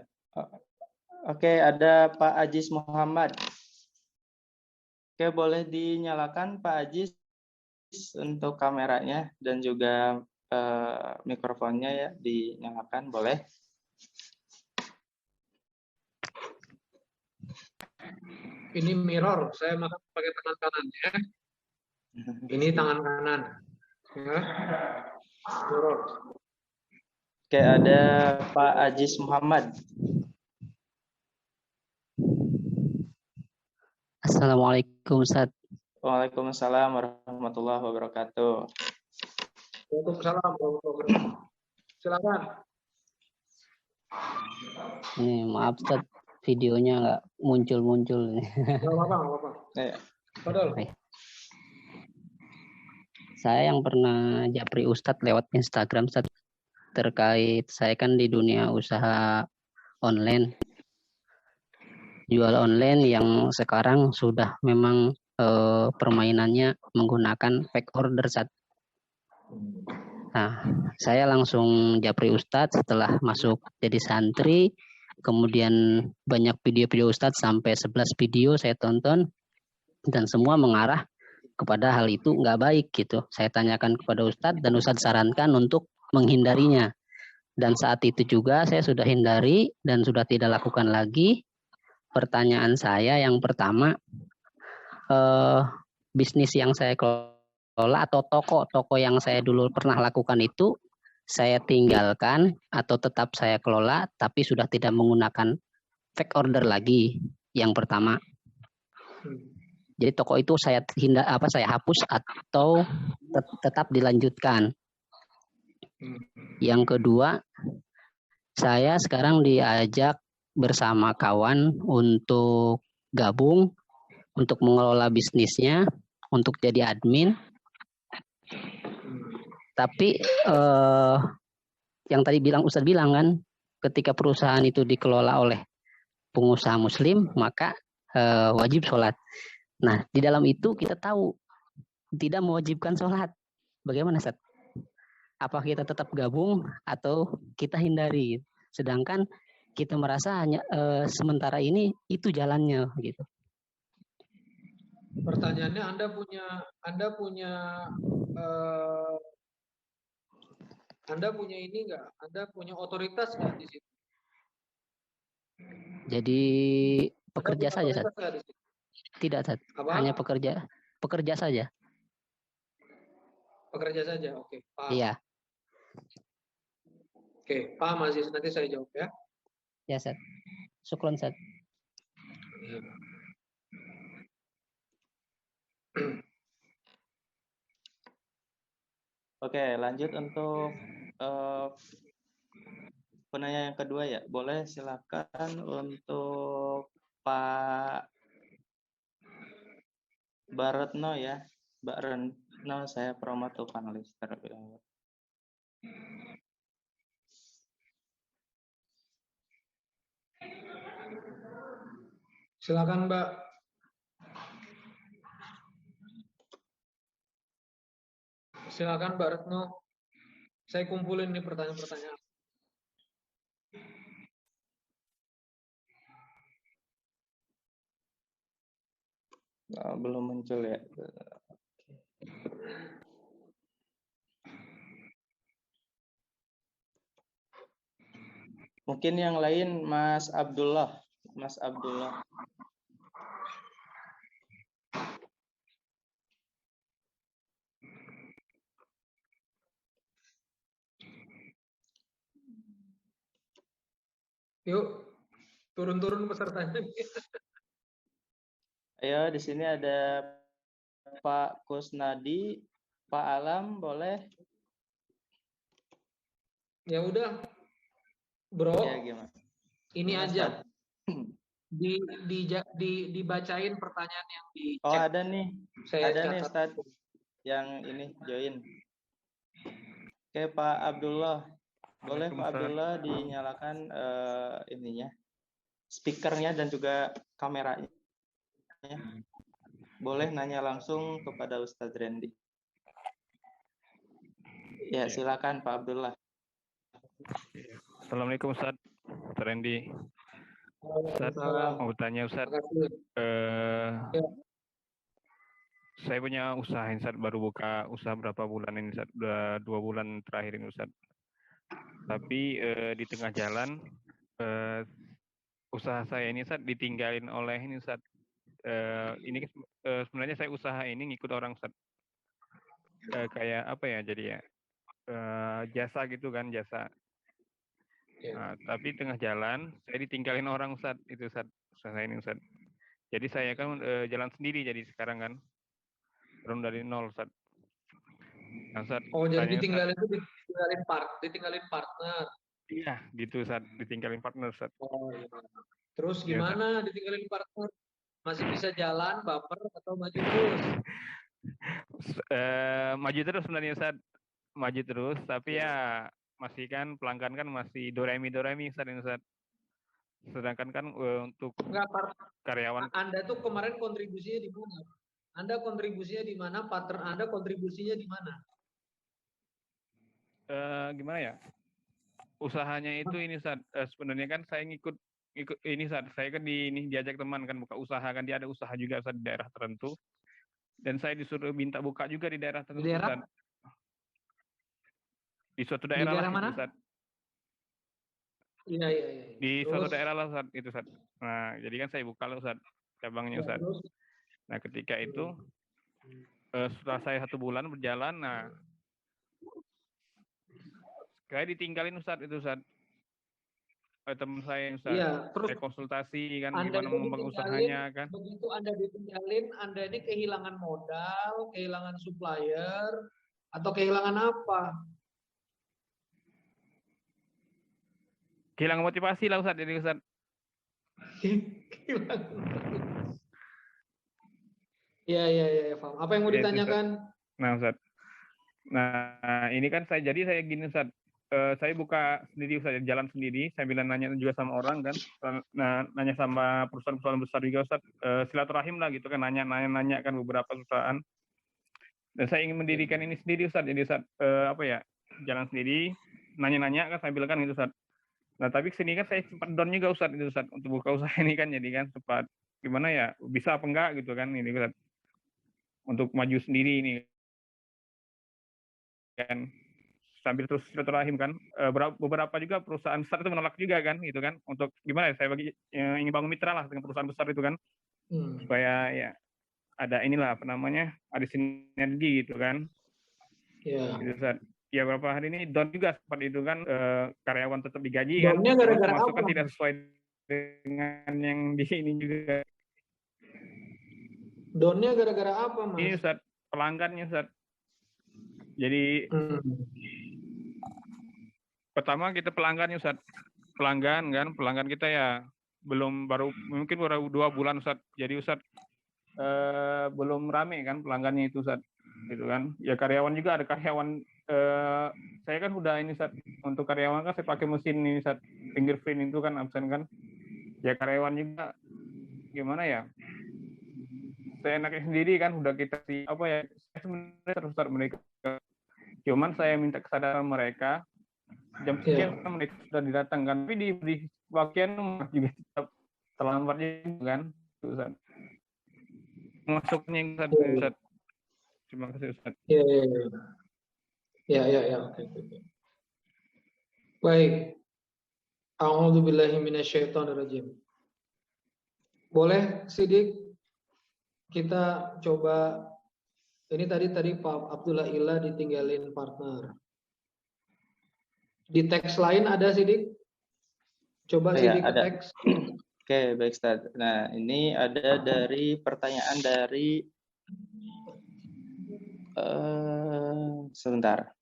Oke, ada Pak Ajis Muhammad. Oke, boleh dinyalakan Pak Ajis untuk kameranya dan juga mikrofonnya ya dinyalakan, boleh? Ini mirror, saya makan pakai tangan kanan ya. Ini tangan kanan. Ya. Mirror. Oke, ada Pak Ajis Muhammad. Assalamualaikum Ustaz. Waalaikumsalam warahmatullahi wabarakatuh. Waalaikumsalam warahmatullahi wabarakatuh. Silakan. Ini maaf Ustaz, videonya nggak muncul-muncul. Nggak apa-apa, nggak apa-apa. Ya. Padahal. Saya yang pernah japri Ustadz lewat Instagram Ustaz, terkait saya kan di dunia usaha online, jual online yang sekarang sudah memang permainannya menggunakan fake order Ustaz. Nah, saya langsung japri Ustadz setelah masuk jadi santri, kemudian banyak video-video Ustadz sampai 11 video saya tonton dan semua mengarah kepada hal itu nggak baik gitu. Saya tanyakan kepada Ustadz dan Ustadz sarankan untuk menghindarinya. Dan saat itu juga saya sudah hindari dan sudah tidak lakukan lagi. Pertanyaan saya yang pertama, bisnis yang saya kelola atau toko yang saya dulu pernah lakukan itu saya tinggalkan atau tetap saya kelola tapi sudah tidak menggunakan fake order lagi. Yang pertama. Jadi toko itu saya hapus atau tetap dilanjutkan. Yang kedua, saya sekarang diajak bersama kawan untuk gabung untuk mengelola bisnisnya, untuk jadi admin. Tapi yang tadi Ustadz bilang kan, ketika perusahaan itu dikelola oleh pengusaha muslim, maka wajib sholat. Nah, di dalam itu kita tahu tidak mewajibkan sholat. Bagaimana, Ustaz? Apa kita tetap gabung atau kita hindari? Sedangkan kita merasa hanya sementara ini itu jalannya gitu. Pertanyaannya Anda punya ini nggak? Anda punya otoritas nggak di situ? Jadi pekerja saja, Ustaz. Tidak, Ustaz. Hanya pekerja saja. pekerja saja. Oke, paham. Iya, Oke, paham Aziz. Nanti saya jawab ya. ya Ustaz. Syukron Ustaz. Oke, lanjut untuk penanya yang kedua ya. Boleh silakan untuk Pak Baretno ya. Mbak Retno, saya promote panelis terlebih dahulu. Silakan Mbak. Silakan Mbak Retno. Saya kumpulin nih pertanyaan-pertanyaan. Oh, belum muncul ya. Mungkin yang lain Mas Abdullah. Mas Abdullah. Yuk, turun-turun pesertanya. Ayo, di sini ada Pak Kusnadi, Pak Alam, boleh? Ya udah, bro. Ya, gimana? Ini Gimana, aja. Ustaz? Dibacain pertanyaan yang dicek. Oh, ada nih. Saya Ada nih, catat. Ustaz. Yang ini join. Oke, Pak Abdullah. Boleh Pak Abdullah dinyalakan ininya, speakernya dan juga kameranya. Boleh nanya langsung kepada Ustadz Randy. Ya, silakan Pak Abdullah. Assalamualaikum Ustadz Randy. Ustadz, mau tanya Ustadz, saya punya usaha Ustadz, baru buka usaha berapa bulan ini Ustadz, udah 2 bulan terakhir ini Ustadz. Tapi di tengah jalan usaha saya ini Ustadz ditinggalin oleh ini Ustadz. Ini sebenarnya saya usaha ini ngikut orang Ustadz. Kayak apa ya, jadi ya jasa gitu kan, jasa. Nah, tapi tengah jalan saya ditinggalin orang Ustadz, itu Ustadz, usaha ini Ustadz. Jadi saya kan jalan sendiri jadi sekarang kan, belum dari nol Ustadz. Nah, Ustadz, Oh, jadi tanya, ditinggalin itu ditinggalin partner. Iya, gitu Ustadz, ditinggalin partner Ustadz. Oh, iya. Terus gimana ditinggalin partner? Masih bisa jalan, baper atau maju terus? Maju terus sebenarnya Ustadz, maju terus, tapi ya masih kan pelanggan kan masih doremi Ustadz. Sedangkan kan untuk karyawan Anda tuh kemarin kontribusinya di mana? Anda kontribusinya di mana? Partner Anda kontribusinya di mana? Gimana ya? Usahanya itu ini Ustadz, sebenarnya kan saya ngikut ini Ustadz, saya kan diajak teman kan buka usaha kan, dia ada usaha juga Ustadz di daerah tertentu. Dan saya disuruh minta buka juga di daerah tertentu Ustadz. Di suatu daerah, di daerah lah mana? itu Ustadz. Iya. Di suatu daerah lah Ustadz, itu Ustadz. Nah, jadi kan saya buka lah Ustadz, cabangnya Ustadz. Nah, ketika itu setelah saya 1 bulan berjalan, nah saya ditinggalin Ustadz, itu Ustadz. Teman saya Ustadz, terus saya konsultasi kan Anda gimana mengembang usahanya kan. Begitu Anda ditinggalin, Anda ini kehilangan modal, kehilangan supplier, atau kehilangan apa? Kehilangan motivasi lah Ustadz, jadi Ustadz. Iya, paham. Apa yang mau ditanyakan? Nah, Ustadz. Nah, ini kan saya gini Ustadz. Saya buka sendiri Ustadz, jalan sendiri, saya bilang nanya juga sama orang kan. Nah, nanya sama perusahaan-perusahaan besar juga Ustadz. Silaturahim lah gitu kan, nanya kan beberapa perusahaan. Dan saya ingin mendirikan ini sendiri Ustadz. Jadi Ustadz, jalan sendiri, nanya-nanya kan saya bilang kan gitu Ustadz. Nah, tapi kesini kan saya sempat down juga Ustadz, itu Ustadz, untuk buka usaha ini kan, jadi kan sempat gimana ya, bisa apa enggak gitu kan ini Ustadz. Untuk maju sendiri ini kan, sambil terus silaturahim kan. Beberapa juga perusahaan besar itu menolak juga kan, gitu kan, untuk gimana ya, saya ingin bangun mitra lah dengan perusahaan besar itu kan, supaya ya ada inilah ada sinergi gitu kan. Ya. Gitu, Ustaz. Ya beberapa hari ini down juga seperti itu kan, karyawan tetap digaji kan, Downnya cuma gara-gara pemasukan apa? tidak sesuai dengan yang di sini juga. Downnya gara-gara apa, Ini Mas? Ustaz, pelanggannya Ustaz. Jadi pertama kita pelanggannya Ustaz. Pelanggan kita ya baru 2 bulan Ustaz. Jadi Ustaz belum rame kan pelanggannya itu Ustaz. Gitu kan. Ya karyawan juga ada karyawan, saya kan udah ini Ustaz, untuk karyawan kan saya pakai mesin ini Ustaz, fingerprint itu kan absen kan. Ya karyawan juga gimana ya? Saya enaknya sendiri kan udah kita saya sebenarnya terus Ustaz mereka. Cuman saya minta kesadaran mereka jam sekian mereka sudah didatangkan, tapi di bagian juga tetap terlambat juga kan, Ustaz. Masuknya Ustaz. Terima kasih Ustaz. Ya. Oke. Baik. A'udzubillahi minasyaitonirrajim. Boleh Sidik kita coba, ini tadi Pak Abdullah Illa ditinggalin partner. Di teks lain ada Sidik? Coba Sidik ke teks. Oke, baik Ustaz. Nah, ini ada dari pertanyaan dari sebentar.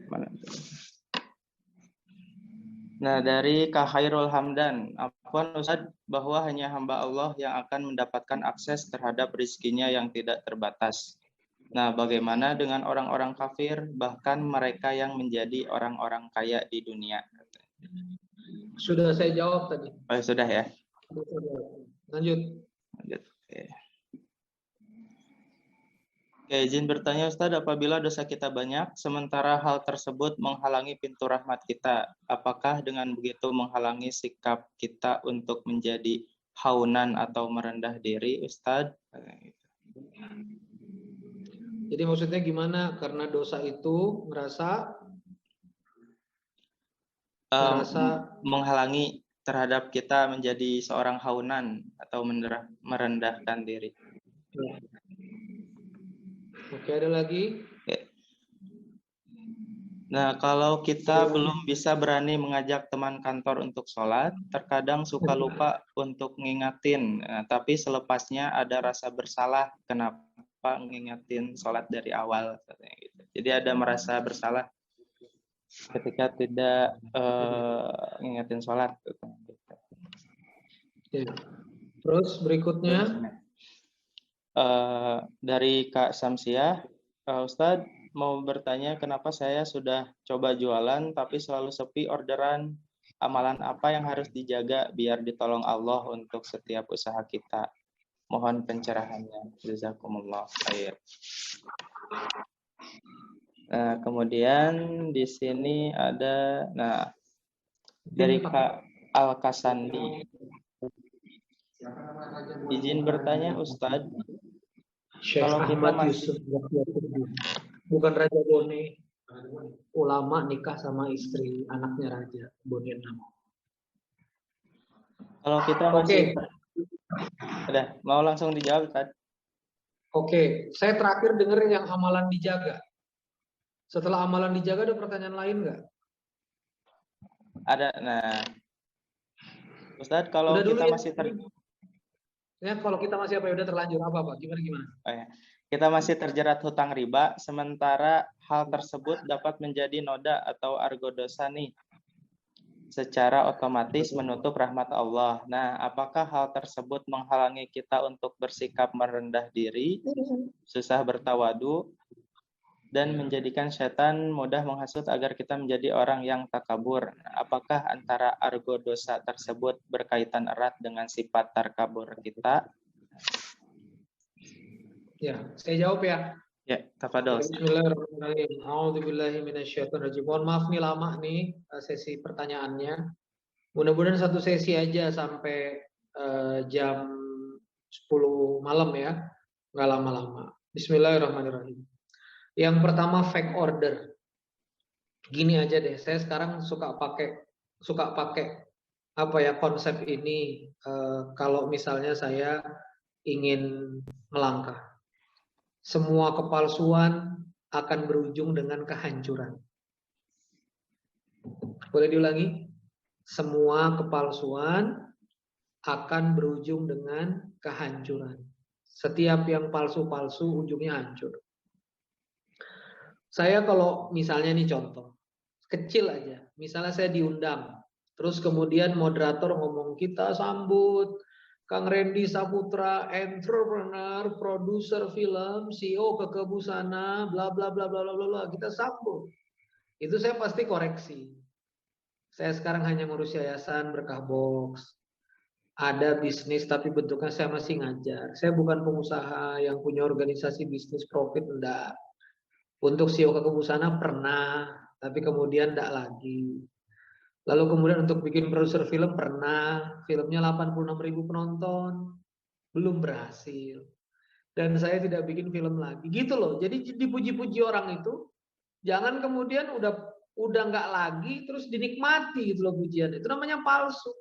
Mana? Nah, dari Kak Khairul Hamdan, apapun Ustaz bahwa hanya hamba Allah yang akan mendapatkan akses terhadap rizkinya yang tidak terbatas. Nah, bagaimana dengan orang-orang kafir, bahkan mereka yang menjadi orang-orang kaya di dunia? Sudah saya jawab tadi. Oh, sudah ya? Lanjut. Oke, izin bertanya Ustaz, apabila dosa kita banyak, sementara hal tersebut menghalangi pintu rahmat kita, apakah dengan begitu menghalangi sikap kita untuk menjadi haunan atau merendah diri, Ustaz? Jadi maksudnya gimana? Karena dosa itu merasa menghalangi terhadap kita menjadi seorang haunan atau merendahkan diri. Oke, ada lagi? Nah, kalau kita belum bisa berani mengajak teman kantor untuk sholat, terkadang suka lupa untuk ngingatin. Nah, tapi selepasnya ada rasa bersalah kenapa ngingatin sholat dari awal. Jadi ada merasa bersalah ketika tidak ngingatin sholat. Terus berikutnya? Dari Kak Samsiah, Ustadz mau bertanya kenapa saya sudah coba jualan tapi selalu sepi orderan, amalan apa yang harus dijaga biar ditolong Allah untuk setiap usaha kita. Mohon pencerahannya. Jazakumullah khair. Nah, kemudian di sini ada dari Kak Al-Kasandi. Izin bertanya Ustadz, kalau kita masih bukan Raja Bone, ulama nikah sama istri anaknya Raja Bone 6. Kalau kita masih udah mau langsung dijawab Ustadz. Oke, saya terakhir dengar yang amalan dijaga. Setelah amalan dijaga ada pertanyaan lain nggak? Ada. Nah, Ustadz kalau udah kita masih kalau kita masih udah terlanjur apa? Gimana? Oh, ya. Kita masih terjerat hutang riba, sementara hal tersebut dapat menjadi noda atau argo dosa nih, secara otomatis menutup rahmat Allah. Nah, apakah hal tersebut menghalangi kita untuk bersikap merendah diri, susah bertawadu, dan menjadikan setan mudah menghasut agar kita menjadi orang yang takabur? Apakah antara argo dosa tersebut berkaitan erat dengan sifat takabur kita? Ya, saya jawab ya. Ya, tafadhol. Bismillahirrahmanirrahim. A'udzubillahi minasyaitonirrajim. Mohon maaf nih lama nih sesi pertanyaannya. Mudah-mudahan satu sesi aja sampai jam 10 malam ya. Nggak lama-lama. Bismillahirrahmanirrahim. Yang pertama fake order. Gini aja deh, saya sekarang suka pakai konsep ini kalau misalnya saya ingin melangkah. Semua kepalsuan akan berujung dengan kehancuran. Boleh diulangi? Semua kepalsuan akan berujung dengan kehancuran. Setiap yang palsu-palsu ujungnya hancur. Saya kalau misalnya nih contoh, kecil aja. Misalnya saya diundang, terus kemudian moderator ngomong, kita sambut Kang Randy Saputra, entrepreneur, produser film, CEO Keke Busana, bla bla bla bla bla bla. Kita sambut. Itu saya pasti koreksi. Saya sekarang hanya ngurus yayasan Berkah Box. Ada bisnis tapi bentuknya saya masih ngajar. Saya bukan pengusaha yang punya organisasi bisnis profit, enggak. Untuk CEO Keke Busana pernah, tapi kemudian enggak lagi. Lalu kemudian untuk bikin produser film pernah, filmnya 86.000 penonton, belum berhasil. Dan saya tidak bikin film lagi. Gitu loh. Jadi dipuji-puji orang itu, jangan kemudian udah nggak lagi terus dinikmati gitu loh pujian. Itu namanya palsu.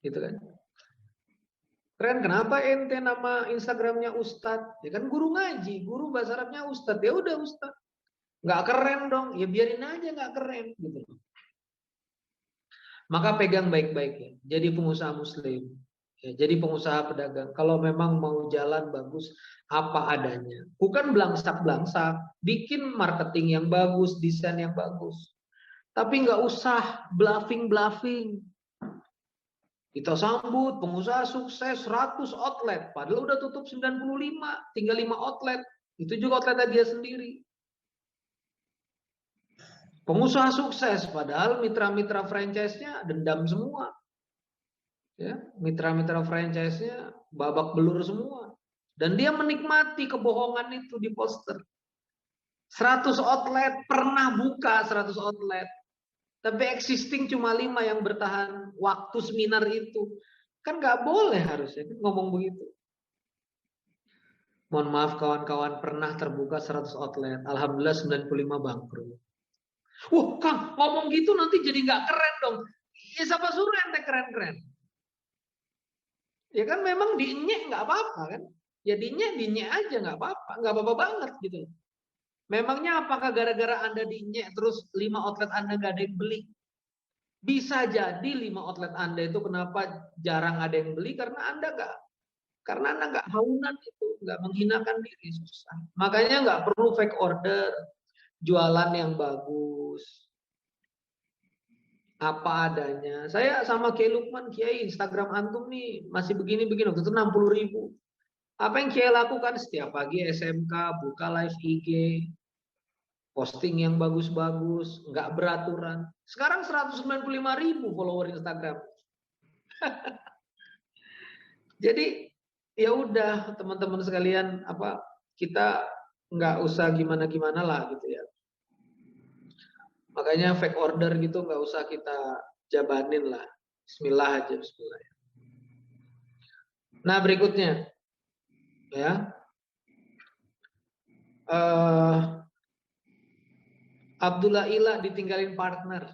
Gitu kan. Keren, kenapa ente nama Instagramnya Ustadz? Ya kan guru ngaji, guru bahasa Arabnya Ustadz. Ya udah Ustadz. Nggak keren dong, ya biarin aja nggak keren gitu. Maka pegang baik-baik ya. Jadi pengusaha muslim. Ya, jadi pengusaha pedagang. Kalau memang mau jalan bagus, apa adanya. Bukan belangsak-belangsak. Bikin marketing yang bagus, desain yang bagus. Tapi nggak usah bluffing-bluffing. Kita sambut pengusaha sukses 100 outlet. Padahal udah tutup 95, tinggal 5 outlet. Itu juga outletnya dia sendiri. Pengusaha sukses, padahal mitra-mitra franchise-nya dendam semua. Ya, mitra-mitra franchise-nya babak belur semua. Dan dia menikmati kebohongan itu di poster. 100 outlet, pernah buka 100 outlet. Tapi existing cuma 5 yang bertahan waktu seminar itu. Kan nggak boleh harusnya ngomong begitu. Mohon maaf kawan-kawan, pernah terbuka 100 outlet. Alhamdulillah 95 bangkrut. Wah Kang, ngomong gitu nanti jadi nggak keren dong. Ya siapa suruh ente keren-keren? Ya kan memang dinyek nggak apa-apa kan? Ya dinyek aja nggak apa-apa banget gitu. Memangnya apakah gara-gara Anda dinyek terus 5 outlet Anda nggak ada yang beli? Bisa jadi 5 outlet Anda itu kenapa jarang ada yang beli karena Anda nggak haunan itu, nggak menghinakan diri, susah. Makanya nggak perlu fake order, jualan yang bagus, apa adanya. Saya sama Kiai Lukman, Kiai Instagram antum nih masih begini-begini, waktu itu 60.000. Apa yang Kiai lakukan setiap pagi SMK, buka live IG, posting yang bagus-bagus, nggak beraturan. Sekarang 195.000 follower Instagram. Jadi ya udah teman-teman sekalian, kita nggak usah gimana-gimana lah gitu ya. Makanya fake order gitu nggak usah kita jabanin lah. Bismillah aja, Bismillah. Nah berikutnya, ya, Abdullah Ila ditinggalin partner.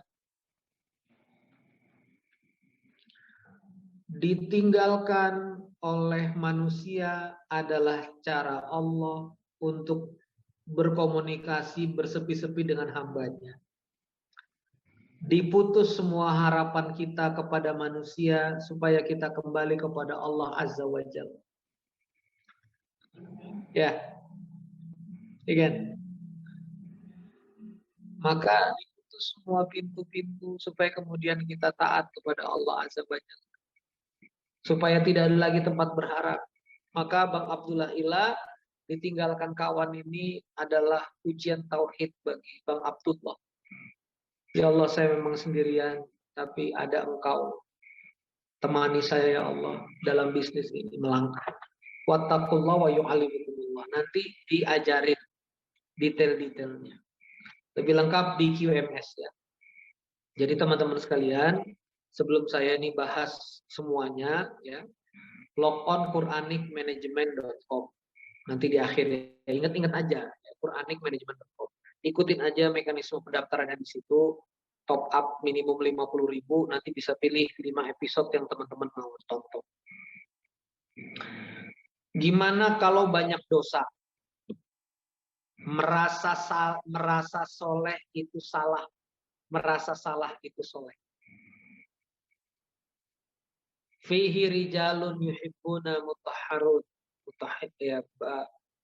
Ditinggalkan oleh manusia adalah cara Allah untuk berkomunikasi bersepi-sepi dengan hambanya. Diputus semua harapan kita kepada manusia supaya kita kembali kepada Allah Azza wa Jalla. Ya, igen. Maka diputus semua pintu-pintu supaya kemudian kita taat kepada Allah Azza wa Jalla. Supaya tidak ada lagi tempat berharap. Maka Bang Abdullah Ila ditinggalkan kawan ini adalah ujian tauhid bagi Bang Abdullah. Ya Allah, saya memang sendirian, tapi ada Engkau. Temani saya ya Allah dalam bisnis ini melangkah. Wattaqullah wa yu'allimukumullah. Nanti diajarin detail-detailnya. Lebih lengkap di QMS ya. Jadi teman-teman sekalian, sebelum saya ini bahas semuanya ya, log on quranicmanagement.com. Nanti di akhirnya ingat-ingat aja ya, quranicmanagement.com. Ikutin aja mekanisme pendaftarannya di situ. top up minimum 50.000, nanti bisa pilih 5 episode yang teman-teman mau tonton. Gimana kalau banyak dosa? Merasa soleh itu salah, merasa salah itu soleh. Fihi rijalun yuhibbuna mutahharun. Ya,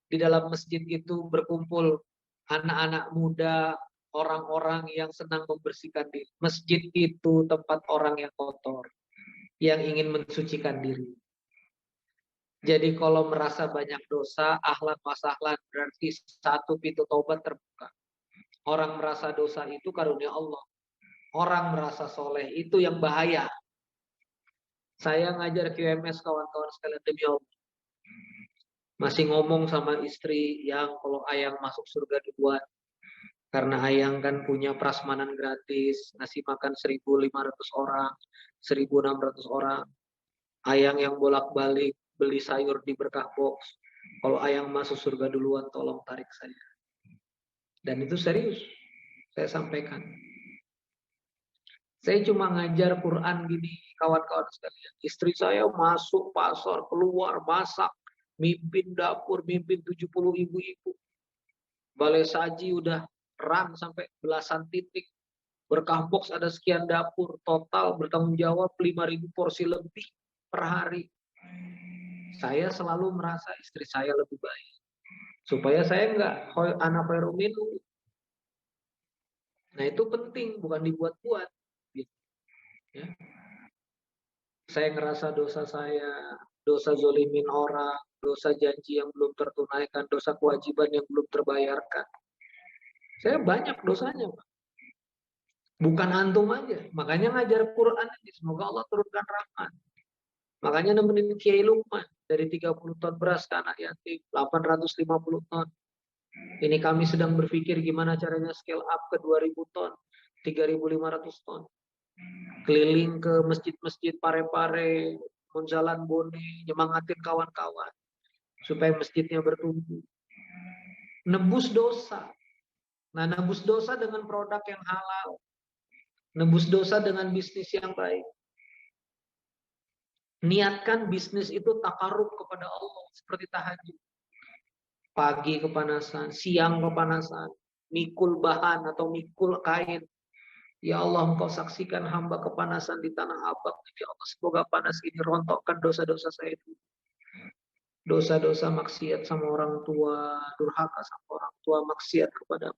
di dalam masjid itu berkumpul anak-anak muda, orang-orang yang senang membersihkan diri. Masjid itu tempat orang yang kotor, yang ingin mensucikan diri. Jadi kalau merasa banyak dosa, ahlan wa sahlan, berarti satu pintu taubat terbuka. Orang merasa dosa itu karunia Allah. Orang merasa soleh itu yang bahaya. Saya ngajar QMS kawan-kawan sekalian, demi Allah. Masih ngomong sama istri yang kalau ayang masuk surga duluan. Karena ayang kan punya prasmanan gratis, ngasih makan 1.500 orang, 1.600 orang. Ayang yang bolak-balik beli sayur di Berkah Box. Kalau ayang masuk surga duluan, tolong tarik saya. Dan itu serius, saya sampaikan. Saya cuma ngajar Quran gini, kawan-kawan sekalian. Istri saya masuk pasar, keluar, masak, mimpin dapur, mimpin 70 ibu-ibu. Balai saji udah run sampai belasan titik. Berkah Box ada sekian dapur, total bertanggung jawab 5.000 porsi lebih per hari. Saya selalu merasa istri saya lebih baik. Supaya saya enggak anak ferumin. Nah itu penting, bukan dibuat-buat. Ya. Saya ngerasa dosa saya, dosa zolimin orang, dosa janji yang belum tertunaikan, dosa kewajiban yang belum terbayarkan. Saya banyak dosanya, Pak. Bukan antum aja. Makanya ngajar Quran aja. Semoga Allah turunkan rahmat. Makanya nemenin Kiai Lukman. Dari 30 ton beras ke anak yatim, 850 ton. Ini kami sedang berpikir gimana caranya scale up ke 2.000 ton, 3.500 ton. Keliling ke masjid-masjid Pare-Pare, Monjalan Bone, nyemangatin kawan-kawan supaya masjidnya bertumbuh. Nebus dosa. Nah, nebus dosa dengan produk yang halal. Nebus dosa dengan bisnis yang baik. Niatkan bisnis itu takarub kepada Allah seperti tahajud. Pagi kepanasan, siang kepanasan, mikul bahan atau mikul kain. Ya Allah, Engkau saksikan hamba kepanasan di tanah abang. Ya Allah, semoga panas ini rontokkan dosa-dosa saya itu. Dosa-dosa maksiat sama orang tua, durhaka sama orang tua, maksiat kepada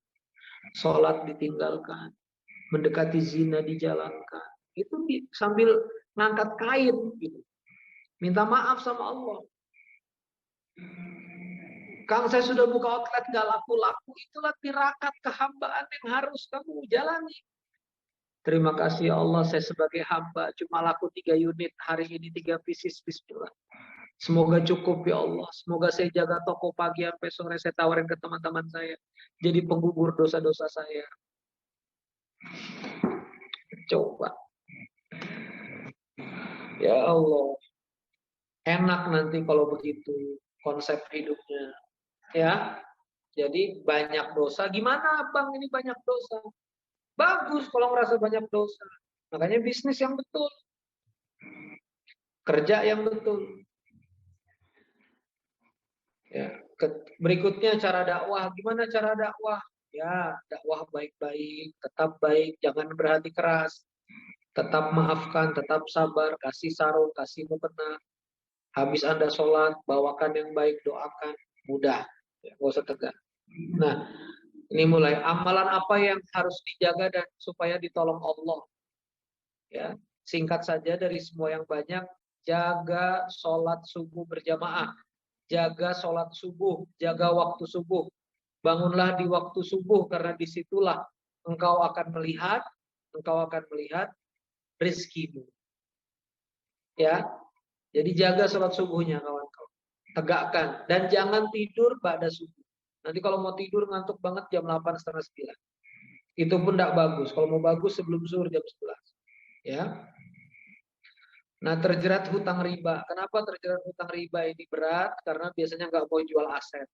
sholat ditinggalkan, mendekati zina dijalankan. Itu sambil ngangkat kain gitu. Minta maaf sama Allah. Kang, saya sudah buka outlet gak laku-laku. Itulah tirakat kehambaan yang harus kamu jalani. Terima kasih ya Allah, saya sebagai hamba cuma laku 3 unit. Hari ini 3 pieces, bismillah. Semoga cukup ya Allah. Semoga saya jaga toko pagi sampai sore, saya tawarin ke teman-teman saya. Jadi penggugur dosa-dosa saya. Coba. Ya Allah. Enak nanti kalau begitu konsep hidupnya. Ya. Jadi banyak dosa. Gimana Bang ini banyak dosa? Bagus kalau merasa banyak dosa. Makanya bisnis yang betul. Kerja yang betul. Ya, berikutnya cara dakwah. Gimana cara dakwah? Ya, dakwah baik-baik, tetap baik, jangan berhati keras. Tetap maafkan, tetap sabar, kasih sarung, kasih mukena. Habis Anda sholat, bawakan yang baik, doakan. Mudah, ya, nggak usah tegang. Nah, ini mulai amalan apa yang harus dijaga dan supaya ditolong Allah. Ya, singkat saja dari semua yang banyak, jaga sholat subuh berjamaah, jaga sholat subuh, jaga waktu subuh. Bangunlah di waktu subuh karena disitulah engkau akan melihat rezekimu. Ya, jadi jaga sholat subuhnya kawan-kawan. Tegakkan dan jangan tidur pada subuh. Nanti kalau mau tidur ngantuk banget jam 8 setengah 9. Itu pun tidak bagus. Kalau mau bagus sebelum zuhur jam 11. Ya. Nah, terjerat hutang riba. Kenapa terjerat hutang riba ini berat? Karena biasanya nggak mau jual aset.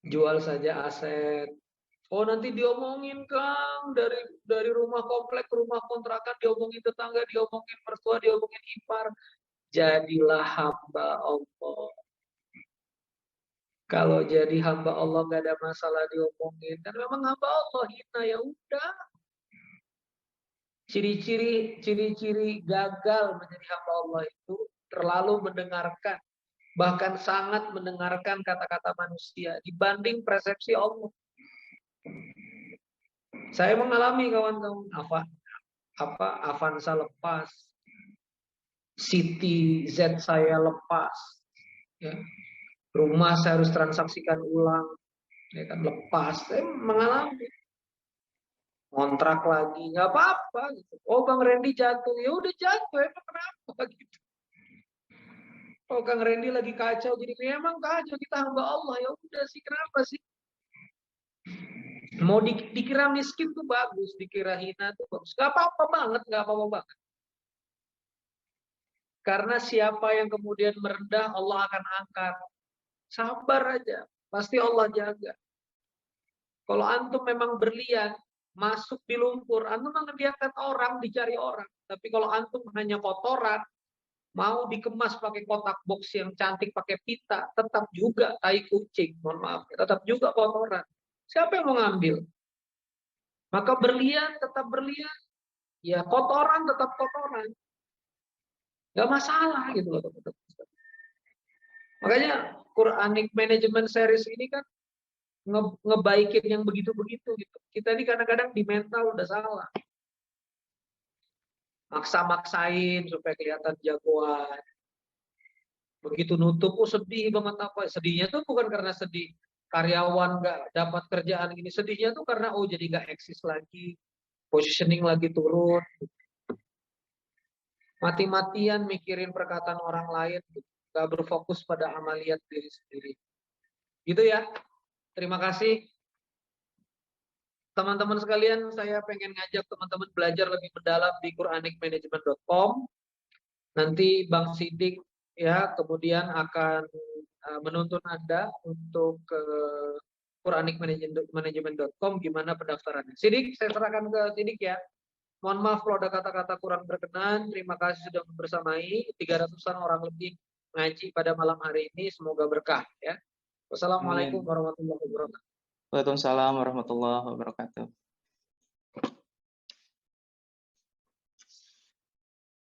Jual saja aset. Oh nanti diomongin Kang dari rumah komplek ke rumah kontrakan, diomongin tetangga, diomongin mertua, diomongin ipar. Jadilah hamba Allah. Kalau jadi hamba Allah nggak ada masalah diomongin. Dan memang hamba Allah hina, ya udah. Ciri-ciri gagal menjadi hamba Allah itu terlalu mendengarkan, bahkan sangat mendengarkan kata-kata manusia dibanding persepsi Allah. Saya mengalami kawan-kawan Avanza lepas, City Z saya lepas, ya. Rumah saya harus transaksikan ulang, ya kan, lepas. Saya mengalami kontrak lagi, nggak apa-apa gitu. Oh Bang Randy jatuh, ya udah jatuh, emang kenapa gitu. Oh Kang Randy lagi kacau, jadi memang kacau, kita hamba Allah, ya udah sih, kenapa sih? Mau dikira miskin tuh bagus, dikira hina tuh bagus, nggak apa-apa banget, nggak apa-apa banget. Karena siapa yang kemudian merendah, Allah akan angkat. Sabar aja, pasti Allah jaga. Kalau antum memang berlian, masuk di lumpur, antum akan diangkat orang, dicari orang. Tapi kalau antum hanya kotoran, mau dikemas pakai kotak box yang cantik pakai pita, tetap juga tai kucing, mohon maaf, tetap juga kotoran. Siapa yang mau ngambil? Maka berlian tetap berlian, ya kotoran tetap kotoran. Gak masalah gitu loh teman-teman. Makanya Quranic Management Series ini kan ngebaikin yang begitu-begitu gitu. Kita ini kadang-kadang di mental udah salah. Maksa-maksain supaya kelihatan jagoan. Begitu nutup, oh sedih banget apa. Sedihnya tuh bukan karena sedih karyawan nggak dapat kerjaan gini. Sedihnya tuh karena oh jadi nggak eksis lagi. Positioning lagi turun. Mati-matian mikirin perkataan orang lain. Nggak berfokus pada amaliat diri sendiri. Gitu ya. Terima kasih. Teman-teman sekalian, saya pengen ngajak teman-teman belajar lebih mendalam di quranicmanagement.com. Nanti Bang Sidik ya kemudian akan menuntun Anda untuk ke quranicmanagement.com gimana pendaftarannya. Sidik, saya serahkan ke Sidik ya. Mohon maaf kalau ada kata-kata kurang berkenan. Terima kasih sudah membersamai 300-an orang lebih ngaji pada malam hari ini. Semoga berkah ya. Wassalamualaikum warahmatullahi wabarakatuh. Waalaikumsalam warahmatullahi wabarakatuh.